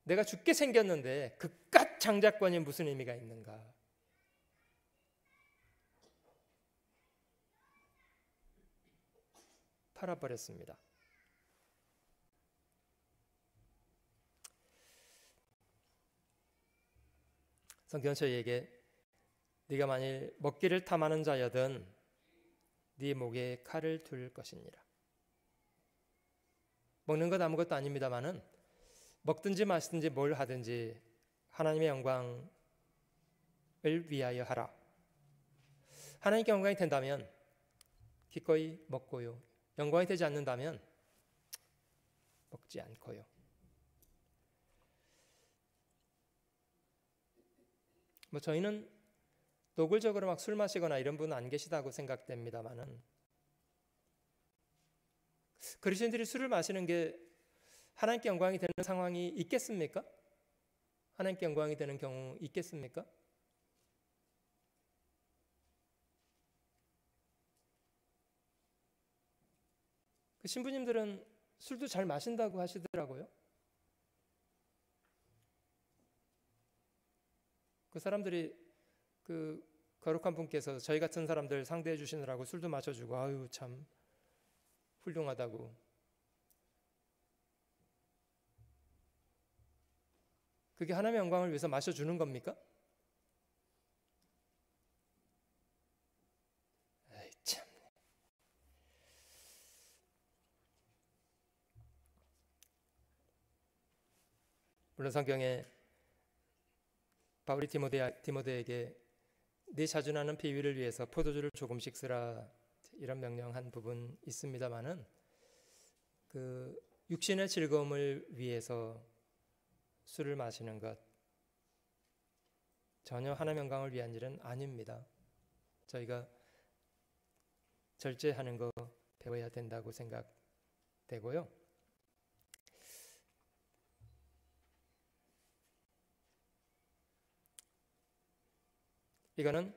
내가 죽게 생겼는데 그깟 장자권이 무슨 의미가 있는가? 팔아버렸습니다. 성경은 저희에게 네가 만일 먹기를 탐하는 자여든 네 목에 칼을 둘 것이니라. 먹는 것 아무것도 아닙니다마는 먹든지 마시든지 뭘 하든지 하나님의 영광을 위하여 하라. 하나님께 영광이 된다면 기꺼이 먹고요. 영광이 되지 않는다면 먹지 않고요. 저희는 노골적으로 막 술 마시거나 이런 분은 안 계시다고 생각됩니다만은 그리스도인들이 술을 마시는 게 하나님께 영광이 되는 상황이 있겠습니까? 하나님께 영광이 되는 경우 있겠습니까? 그 신부님들은 술도 잘 마신다고 하시더라고요. 그 사람들이 그 거룩한 분께서 저희 같은 사람들 상대해 주시느라고 술도 마셔주고 아유 참 훌륭하다고. 그게 하나님의 영광을 위해서 마셔주는 겁니까? 에이, 참. 물론 성경에 바울이 디모데에게 네 자주나는 비위를 위해서 포도주를 조금씩 쓰라 이런 명령한 부분 있습니다만은 그 육신의 즐거움을 위해서 술을 마시는 것 전혀 하나님의 영광을 위한 일은 아닙니다. 저희가 절제하는 거 배워야 된다고 생각되고요. 이거는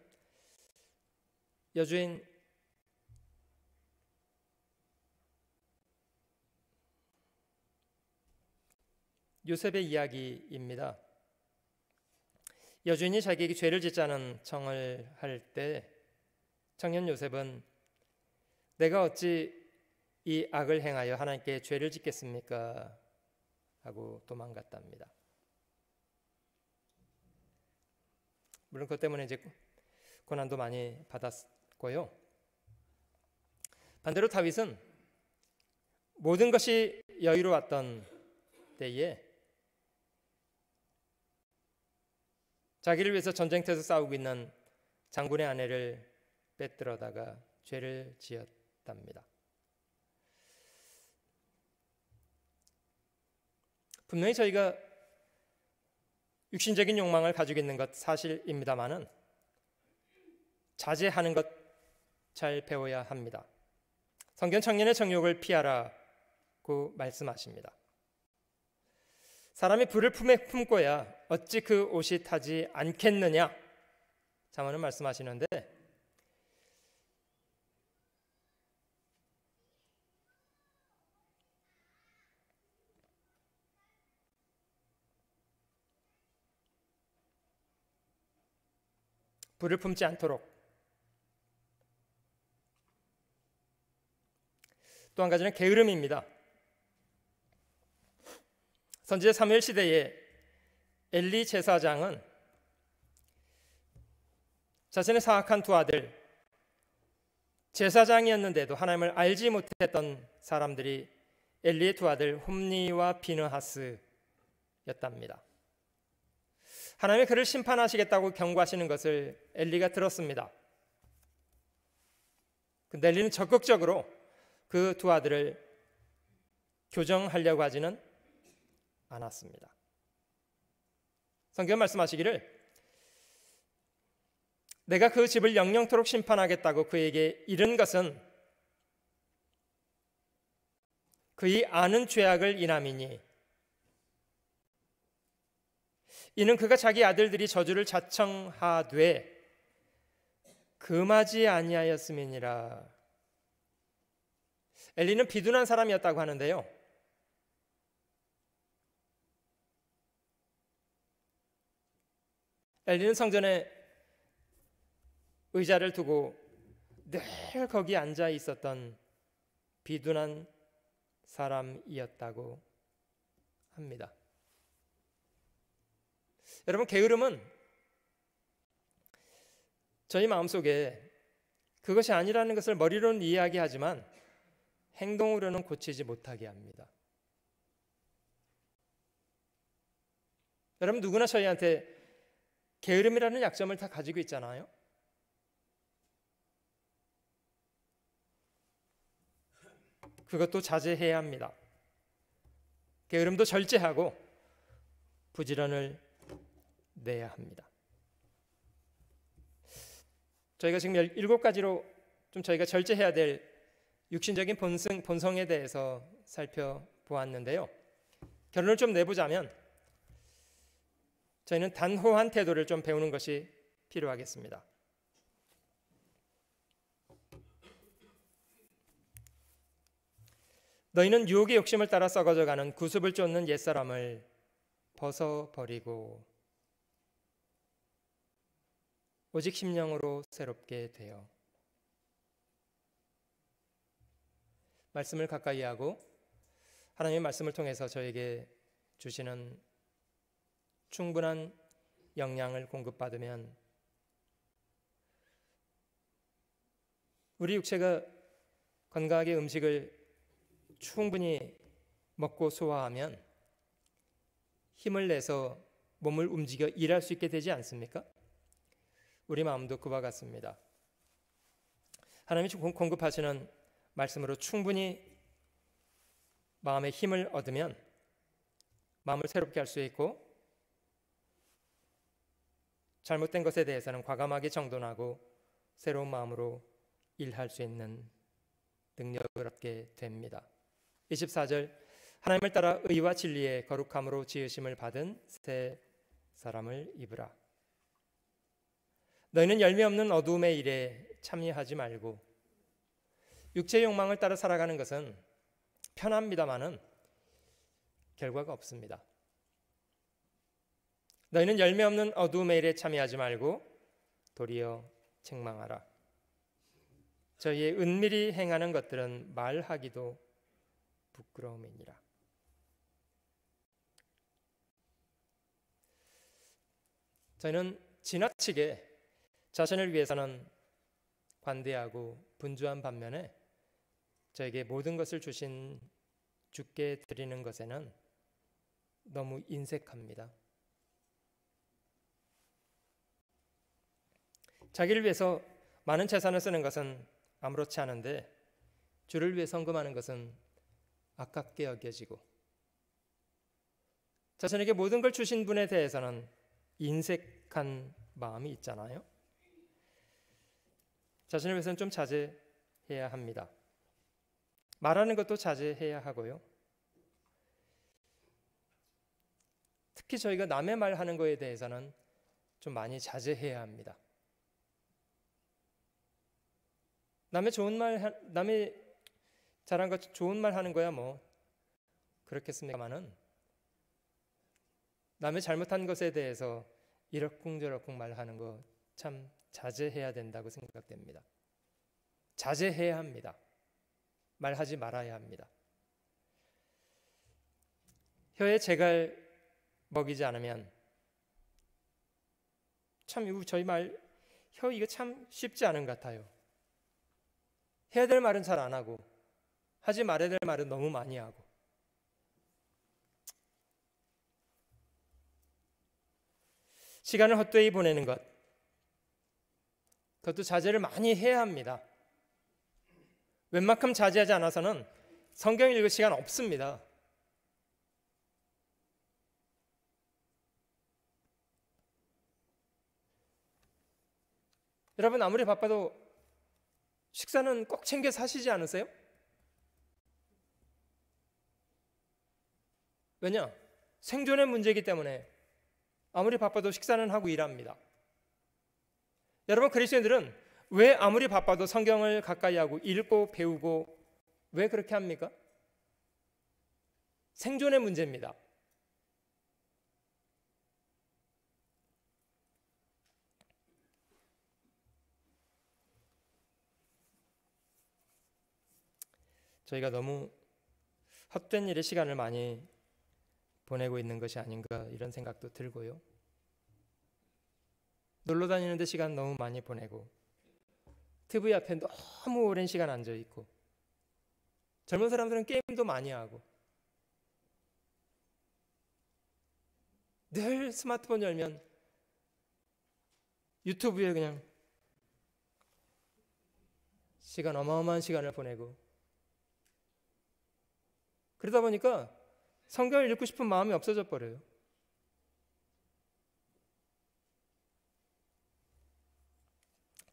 여주인 요셉의 이야기입니다. 여주인이 자기에게 죄를 짓자는 청을 할 때 청년 요셉은 내가 어찌 이 악을 행하여 하나님께 죄를 짓겠습니까? 하고 도망갔답니다. 물론 그것 때문에 이제 고난도 많이 받았고요. 반대로 다윗은 모든 것이 여유로웠던 때에 자기를 위해서 전쟁터에서 싸우고 있는 장군의 아내를 빼들어다가 죄를 지었답니다. 분명히 저희가 육신적인 욕망을 가지고 있는 것 사실입니다만은 자제하는 것 잘 배워야 합니다. 성경 청년의 정욕을 피하라고 말씀하십니다. 사람이 불을 품에 품고야 어찌 그 옷이 타지 않겠느냐 잠언은 말씀하시는데 불을 품지 않도록. 또 한 가지는 게으름입니다. 선지자 사무엘 시대에 엘리 제사장은 자신의 사악한 두 아들, 제사장이었는데도 하나님을 알지 못했던 사람들이 엘리의 두 아들 홈니와 비느하스였답니다. 하나님이 그를 심판하시겠다고 경고하시는 것을 엘리가 들었습니다. 근데 엘리는 적극적으로 그 두 아들을 교정하려고 하지는 않았습니다. 성경 말씀하시기를 내가 그 집을 영영토록 심판하겠다고 그에게 이른 것은 그의 아는 죄악을 인함이니 이는 그가 자기 아들들이 저주를 자청하되 금하지 아니하였음이니라. 엘리는 비둔한 사람이었다고 하는데요, 엘리는 성전에 의자를 두고 늘 거기 앉아 있었던 비둔한 사람이었다고 합니다. 여러분, 게으름은 저희 마음속에 그것이 아니라는 것을 머리로는 이해하게 하지만 행동으로는 고치지 못하게 합니다. 여러분, 누구나 저희한테 게으름이라는 약점을 다 가지고 있잖아요. 그것도 자제해야 합니다. 게으름도 절제하고 부지런을 내야 합니다. 저희가 지금 7가지로 좀 저희가 절제해야 될 육신적인 본성에 대해서 살펴보았는데요, 결론을 좀 내보자면 저희는 단호한 태도를 좀 배우는 것이 필요하겠습니다. 너희는 유혹의 욕심을 따라 썩어져가는 구습을 쫓는 옛사람을 벗어버리고 오직 심령으로 새롭게 되어 말씀을 가까이 하고 하나님의 말씀을 통해서 저에게 주시는 충분한 영양을 공급받으면 우리 육체가 건강하게 음식을 충분히 먹고 소화하면 힘을 내서 몸을 움직여 일할 수 있게 되지 않습니까? 우리 마음도 그와 같습니다. 하나님이 공급하시는 말씀으로 충분히 마음의 힘을 얻으면 마음을 새롭게 할 수 있고 잘못된 것에 대해서는 과감하게 정돈하고 새로운 마음으로 일할 수 있는 능력을 얻게 됩니다. 24절 하나님을 따라 의와 진리의 거룩함으로 지으심을 받은 새 사람을 입으라. 너희는 열매 없는 어두움의 일에 참여하지 말고 육체의 욕망을 따라 살아가는 것은 편합니다마는 결과가 없습니다. 너희는 열매 없는 어두움의 일에 참여하지 말고 도리어 책망하라. 저희의 은밀히 행하는 것들은 말하기도 부끄러움이니라. 저희는 지나치게 자신을 위해서는 관대하고 분주한 반면에 저에게 모든 것을 주신 주께 드리는 것에는 너무 인색합니다. 자기를 위해서 많은 재산을 쓰는 것은 아무렇지 않은데 주를 위해 헌금하는 것은 아깝게 여겨지고 자신에게 모든 걸 주신 분에 대해서는 인색한 마음이 있잖아요. 자신을 위해서는 좀 자제해야 합니다. 말하는 것도 자제해야 하고요. 특히 저희가 남의 말하는 거에 대해서는 좀 많이 자제해야 합니다. 남의 좋은 말, 남의 잘한 것 좋은 말 하는 거야 뭐 그렇겠습니까마는 남의 잘못한 것에 대해서 이러쿵저러쿵 말하는 거 참 자제해야 된다고 생각됩니다. 자제해야 합니다. 말하지 말아야 합니다. 혀에 재갈 먹이지 않으면 참 이거 저희 말 혀 이거 참 쉽지 않은 것 같아요. 해야 될 말은 잘 안 하고 하지 말아야 될 말은 너무 많이 하고 시간을 헛되이 보내는 것 그것도 자제를 많이 해야 합니다. 웬만큼 자제하지 않아서는 성경 읽을 시간 없습니다. 여러분 아무리 바빠도 식사는 꼭 챙겨서 하시지 않으세요? 왜냐? 생존의 문제이기 때문에 아무리 바빠도 식사는 하고 일합니다. 여러분 그리스도인들은 왜 아무리 바빠도 성경을 가까이 하고 읽고 배우고 왜 그렇게 합니까? 생존의 문제입니다. 저희가 너무 헛된 일에 시간을 많이 보내고 있는 것이 아닌가 이런 생각도 들고요. 놀러 다니는데 시간 너무 많이 보내고 TV 앞에 너무 오랜 시간 앉아 있고 젊은 사람들은 게임도 많이 하고 늘 스마트폰 열면 유튜브에 그냥 시간 어마어마한 시간을 보내고 그러다 보니까 성경을 읽고 싶은 마음이 없어져 버려요.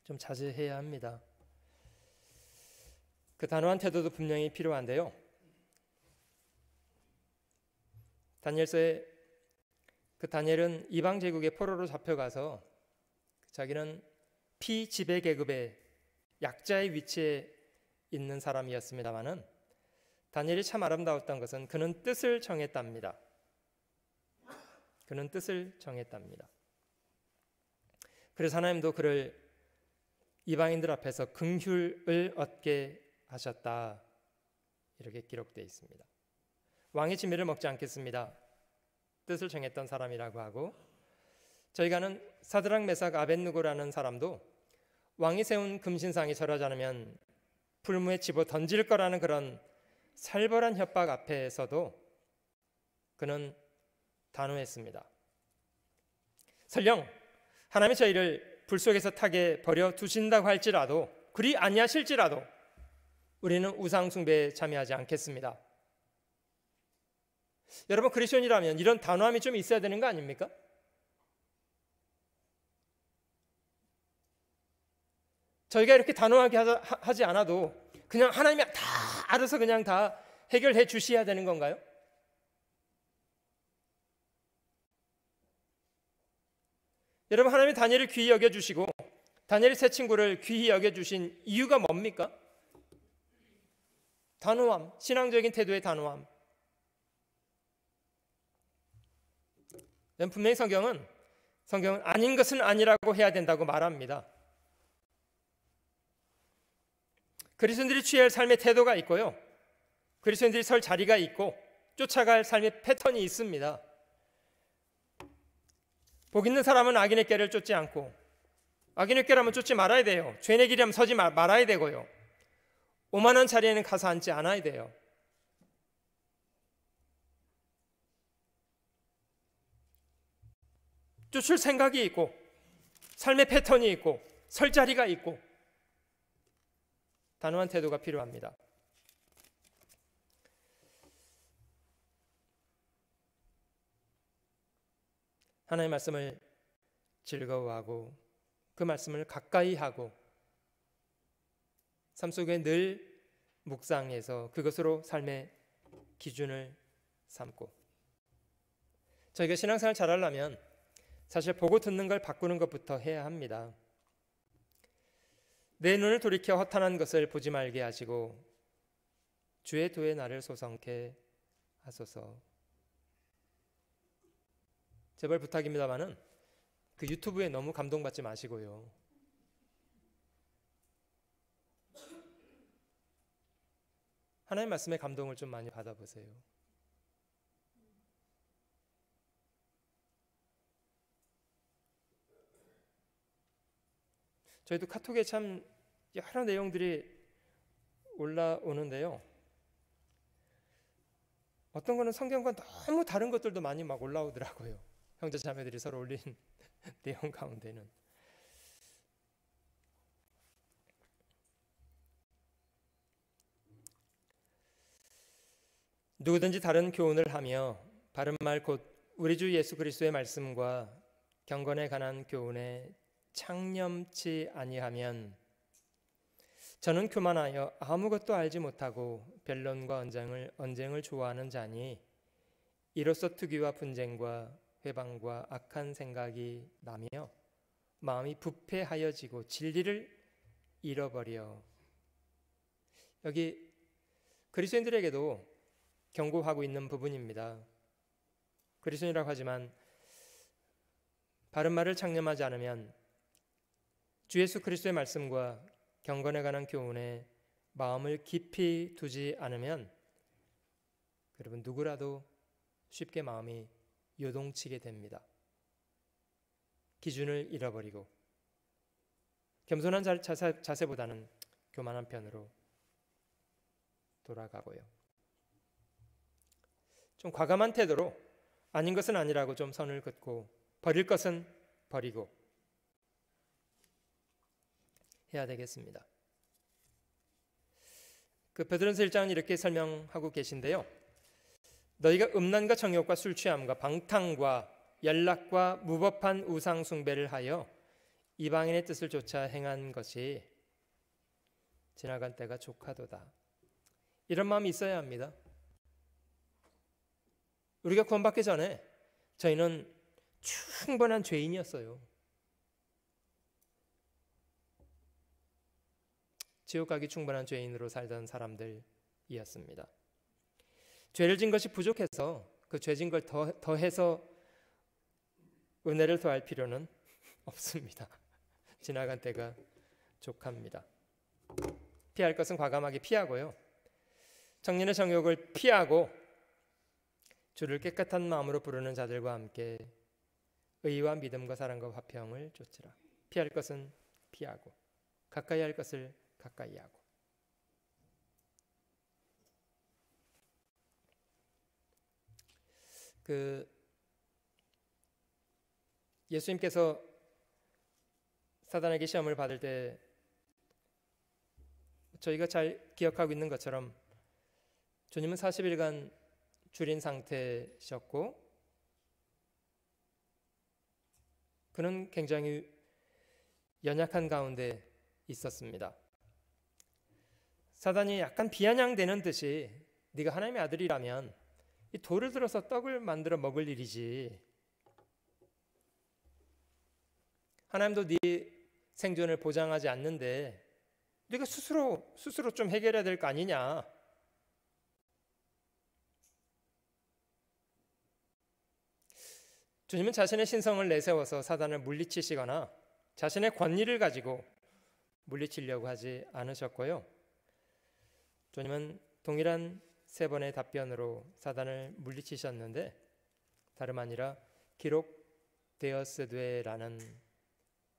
좀 자제해야 합니다. 그 단호한 태도도 분명히 필요한데요. 다니엘서에 그 다니엘은 이방 제국의 포로로 잡혀가서 자기는 피지배 계급의 약자의 위치에 있는 사람이었습니다마는 다니엘이 참 아름다웠던 것은 그는 뜻을 정했답니다. 그는 뜻을 정했답니다. 그래서 하나님도 그를 이방인들 앞에서 긍휼을 얻게 하셨다. 이렇게 기록되어 있습니다. 왕의 진미를 먹지 않겠습니다. 뜻을 정했던 사람이라고 하고, 저희가 아는 사드락 메삭 아벳느고라는 사람도 왕이 세운 금신상에 절하지 않으면 불무에 집어 던질 거라는 그런 살벌한 협박 앞에서도 그는 단호했습니다. 설령 하나님이 저희를 불 속에서 타게 버려 두신다고 할지라도, 그리 아니하실지라도 우리는 우상 숭배에 참여하지 않겠습니다. 여러분, 그리스도인이라면 이런 단호함이 좀 있어야 되는 거 아닙니까? 저희가 이렇게 단호하게 하지 않아도 그냥 하나님이 다 알아서 그냥 다 해결해 주셔야 되는 건가요? 여러분, 하나님이 다니엘을 귀히 여겨주시고 다니엘의 세 친구를 귀히 여겨주신 이유가 뭡니까? 단호함, 신앙적인 태도의 단호함. 분명히 성경은 아닌 것은 아니라고 해야 된다고 말합니다. 그리스도인들이 취해야 할 삶의 태도가 있고요, 그리스도인들이 설 자리가 있고 쫓아갈 삶의 패턴이 있습니다. 복 있는 사람은 악인의 꾀를 쫓지 않고, 악인의 꾀라면 쫓지 말아야 돼요. 죄인의 길이라면 서지 말아야 되고요, 오만한 자리에는 가서 앉지 않아야 돼요. 쫓을 생각이 있고 삶의 패턴이 있고 설 자리가 있고 단호한 태도가 필요합니다. 하나님의 말씀을 즐거워하고 그 말씀을 가까이 하고 삶 속에 늘 묵상해서 그것으로 삶의 기준을 삼고, 저희가 신앙생활 잘하려면 사실 보고 듣는 걸 바꾸는 것부터 해야 합니다. 내 눈을 돌이켜 허탄한 것을 보지 말게 하시고 주의 도에 나를 소성케 하소서. 제발 부탁입니다마는 그 유튜브에 너무 감동받지 마시고요, 하나님의 말씀에 감동을 좀 많이 받아보세요. 저희도 카톡에 참 여러 내용들이 올라오는데요, 어떤 거는 성경과 너무 다른 것들도 많이 막 올라오더라고요. 형제 자매들이 서로 올린 내용 가운데는. 누구든지 다른 교훈을 하며 바른 말 곧 우리 주 예수 그리스도의 말씀과 경건에 관한 교훈에 창념치 아니하면 저는 교만하여 아무것도 알지 못하고 변론과 언쟁을 좋아하는 자니 이로써 투기와 분쟁과 회방과 악한 생각이 나며 마음이 부패하여지고 진리를 잃어버려. 여기 그리스도인들에게도 경고하고 있는 부분입니다. 그리스도인이라고 하지만 바른 말을 창념하지 않으면, 주 예수 그리스도의 말씀과 경건에 관한 교훈에 마음을 깊이 두지 않으면 여러분, 누구라도 쉽게 마음이 요동치게 됩니다. 기준을 잃어버리고 겸손한 자세보다는 교만한 편으로 돌아가고요, 좀 과감한 태도로 아닌 것은 아니라고 좀 선을 긋고 버릴 것은 버리고 해야 되겠습니다. 그 베드로전서 1장은 이렇게 설명하고 계신데요, 너희가 음란과 정욕과 술 취함과 방탕과 연락과 무법한 우상 숭배를 하여 이방인의 뜻을 쫓아 행한 것이 지나간 때가 족하도다. 이런 마음이 있어야 합니다. 우리가 구원받기 전에 저희는 충분한 죄인이었어요. 지옥 가기 충분한 죄인으로 살던 사람들이었습니다. 죄를 진 것이 부족해서 그 죄진 걸 더해서 은혜를 더할 필요는 없습니다. 지나간 때가 족합니다. 피할 것은 과감하게 피하고요. 청년의 정욕을 피하고 주를 깨끗한 마음으로 부르는 자들과 함께 의와 믿음과 사랑과 화평을 쫓으라. 피할 것은 피하고 가까이 할 것을 가까이 하고. 예수님께서 사단에게 시험을 받을 때 저희가 잘 기억하고 있는 것처럼 주님은 40일간 줄인 상태셨고 그는 굉장히 연약한 가운데 있었습니다. 사단이 약간 비아냥대는 듯이 네가 하나님의 아들이라면 이 돌을 들어서 떡을 만들어 먹을 일이지, 하나님도 네 생존을 보장하지 않는데 네가 스스로 좀 해결해야 될 거 아니냐. 주님은 자신의 신성을 내세워서 사단을 물리치시거나 자신의 권위를 가지고 물리치려고 하지 않으셨고요. 주님은 동일한 3번의 답변으로 사단을 물리치셨는데 다름 아니라 기록되었으되라는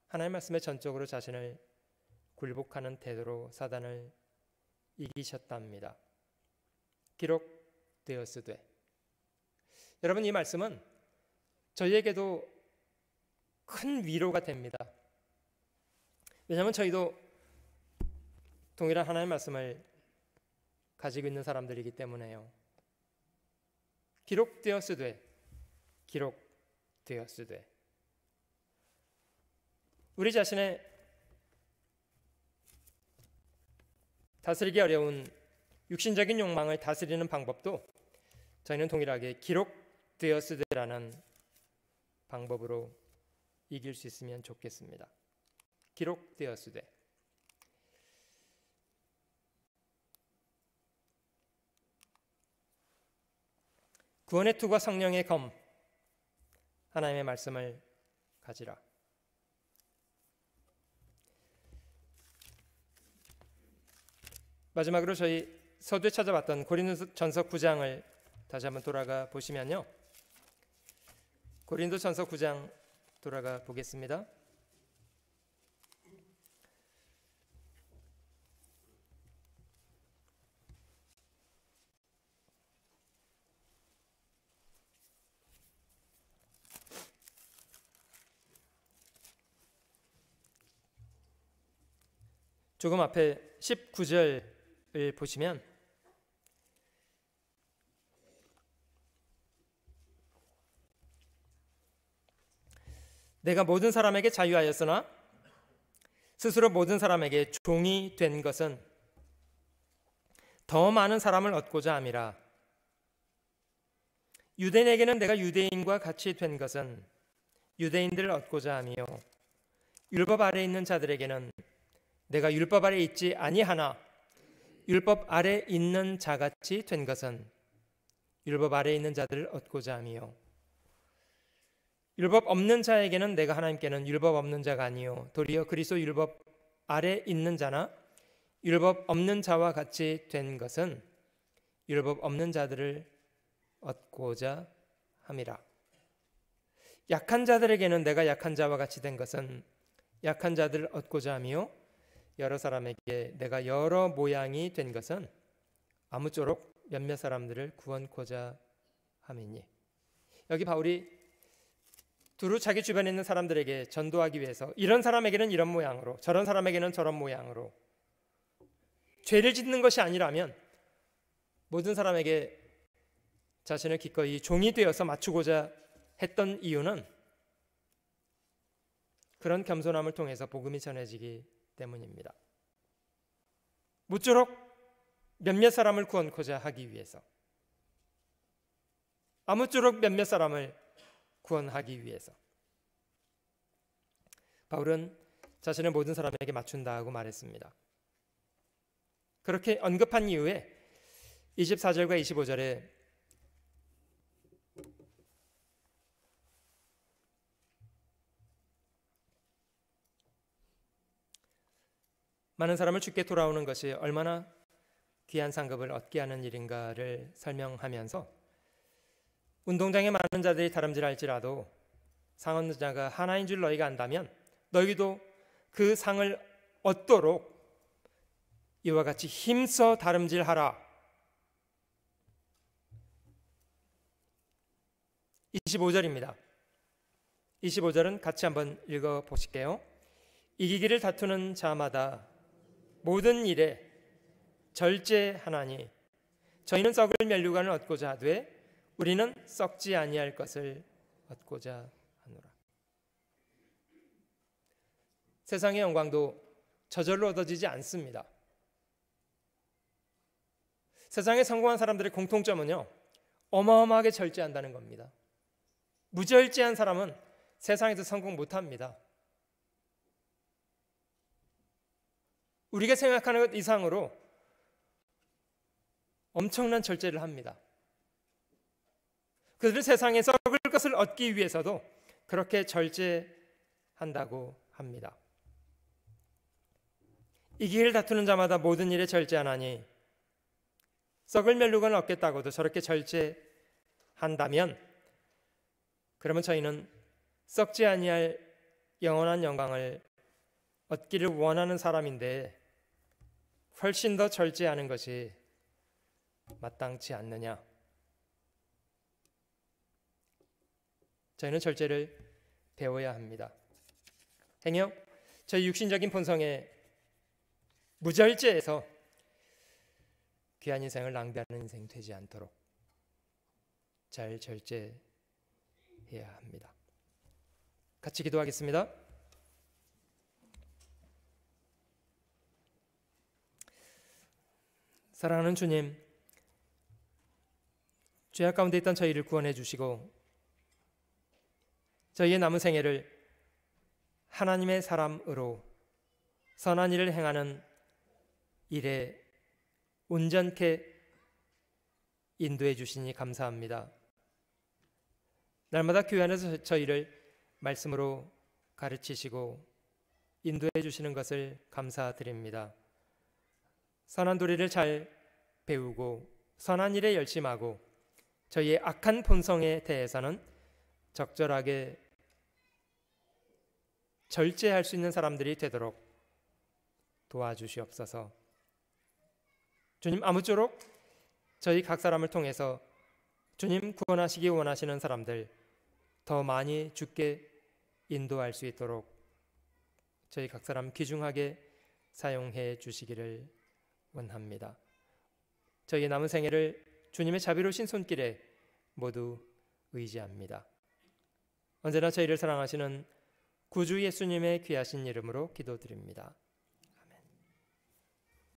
하나님의 말씀에 전적으로 자신을 굴복하는 태도로 사단을 이기셨답니다. 기록되었으되. 여러분, 이 말씀은 저희에게도 큰 위로가 됩니다. 왜냐하면 저희도 동일한 하나님의 말씀을 가지고 있는 사람들이기 때문에요. 기록되었으되, 기록되었으되. 우리 자신의 다스리기 어려운 육신적인 욕망을 다스리는 방법도 저희는 동일하게 기록되었으되라는 방법으로 이길 수 있으면 좋겠습니다. 기록되었으되. 구원의 투과 성령의 검, 하나님의 말씀을 가지라. 마지막으로 저희 서두에 찾아봤던 고린도전서 9장을 다시 한번 돌아가 보시면요. 고린도전서 9장 돌아가 보겠습니다. 조금 앞에 19절을 보시면 내가 모든 사람에게 자유하였으나 스스로 모든 사람에게 종이 된 것은 더 많은 사람을 얻고자 함이라. 유대인에게는 내가 유대인과 같이 된 것은 유대인들을 얻고자 함이요 율법 아래 있는 자들에게는 내가 율법 아래 있지 아니하나 율법 아래 있는 자같이 된 것은 율법 아래 있는 자들을 얻고자 함이요 율법 없는 자에게는 내가 하나님께는 율법 없는 자가 아니요 도리어 그리스도 율법 아래 있는 자나 율법 없는 자와 같이 된 것은 율법 없는 자들을 얻고자 함이라. 약한 자들에게는 내가 약한 자와 같이 된 것은 약한 자들을 얻고자 함이요 여러 사람에게 내가 여러 모양이 된 것은 아무쪼록 몇몇 사람들을 구원코자 함이니. 여기 바울이 두루 자기 주변에 있는 사람들에게 전도하기 위해서 이런 사람에게는 이런 모양으로 저런 사람에게는 저런 모양으로 죄를 짓는 것이 아니라면 모든 사람에게 자신을 기꺼이 종이 되어서 맞추고자 했던 이유는 그런 겸손함을 통해서 복음이 전해지기 때문입니다. 모쪼록 몇몇 사람을 구원코자 하기 위해서, 아무쪼록 몇몇 사람을 구원하기 위해서. 바울은 자신을 모든 사람에게 맞춘다 하고 말했습니다. 그렇게 언급한 이후에 24절과 25절에 많은 사람을 주께 돌아오는 것이 얼마나 귀한 상급을 얻게 하는 일인가를 설명하면서 운동장에 많은 자들이 다름질할지라도 상 얻는 자가 하나인 줄 너희가 안다면 너희도 그 상을 얻도록 이와 같이 힘써 다름질하라. 25절입니다. 25절은 같이 한번 읽어보실게요. 이기기를 다투는 자마다 모든 일에 절제하나니 저희는 썩을 멸류관을 얻고자 하되 우리는 썩지 아니할 것을 얻고자 하노라. 세상의 영광도 저절로 얻어지지 않습니다. 세상에 성공한 사람들의 공통점은요, 어마어마하게 절제한다는 겁니다. 무절제한 사람은 세상에서 성공 못합니다. 우리가 생각하는 것 이상으로 엄청난 절제를 합니다. 그들은 세상에 썩을 것을 얻기 위해서도 그렇게 절제한다고 합니다. 이기기를 다투는 자마다 모든 일에 절제하나니 썩을 멸류관을 얻겠다고도 저렇게 절제한다면 그러면 저희는 썩지 아니할 영원한 영광을 얻기를 원하는 사람인데 훨씬 더 절제하는 것이 마땅치 않느냐? 저희는 절제를 배워야 합니다. 행여 저희 육신적인 본성에 무절제해서 귀한 인생을 낭비하는 인생 되지 않도록 잘 절제해야 합니다. 같이 기도하겠습니다. 사랑하는 주님, 죄악 가운데 있던 저희를 구원해 주시고 저희의 남은 생애를 하나님의 사람으로 선한 일을 행하는 일에 온전케 인도해 주시니 감사합니다. 날마다 교회 안에서 저희를 말씀으로 가르치시고 인도해 주시는 것을 감사드립니다. 선한 도리를 잘 배우고 선한 일에 열심하고 저희의 악한 본성에 대해서는 적절하게 절제할 수 있는 사람들이 되도록 도와주시옵소서. 주님, 아무쪼록 저희 각 사람을 통해서 주님 구원하시기 원하시는 사람들 더 많이 주께 인도할 수 있도록 저희 각 사람 귀중하게 사용해 주시기를 원합니다. 저희의 남은 생애를 주님의 자비로우신 손길에 모두 의지합니다. 언제나 저희를 사랑하시는 구주 예수님의 귀하신 이름으로 기도드립니다.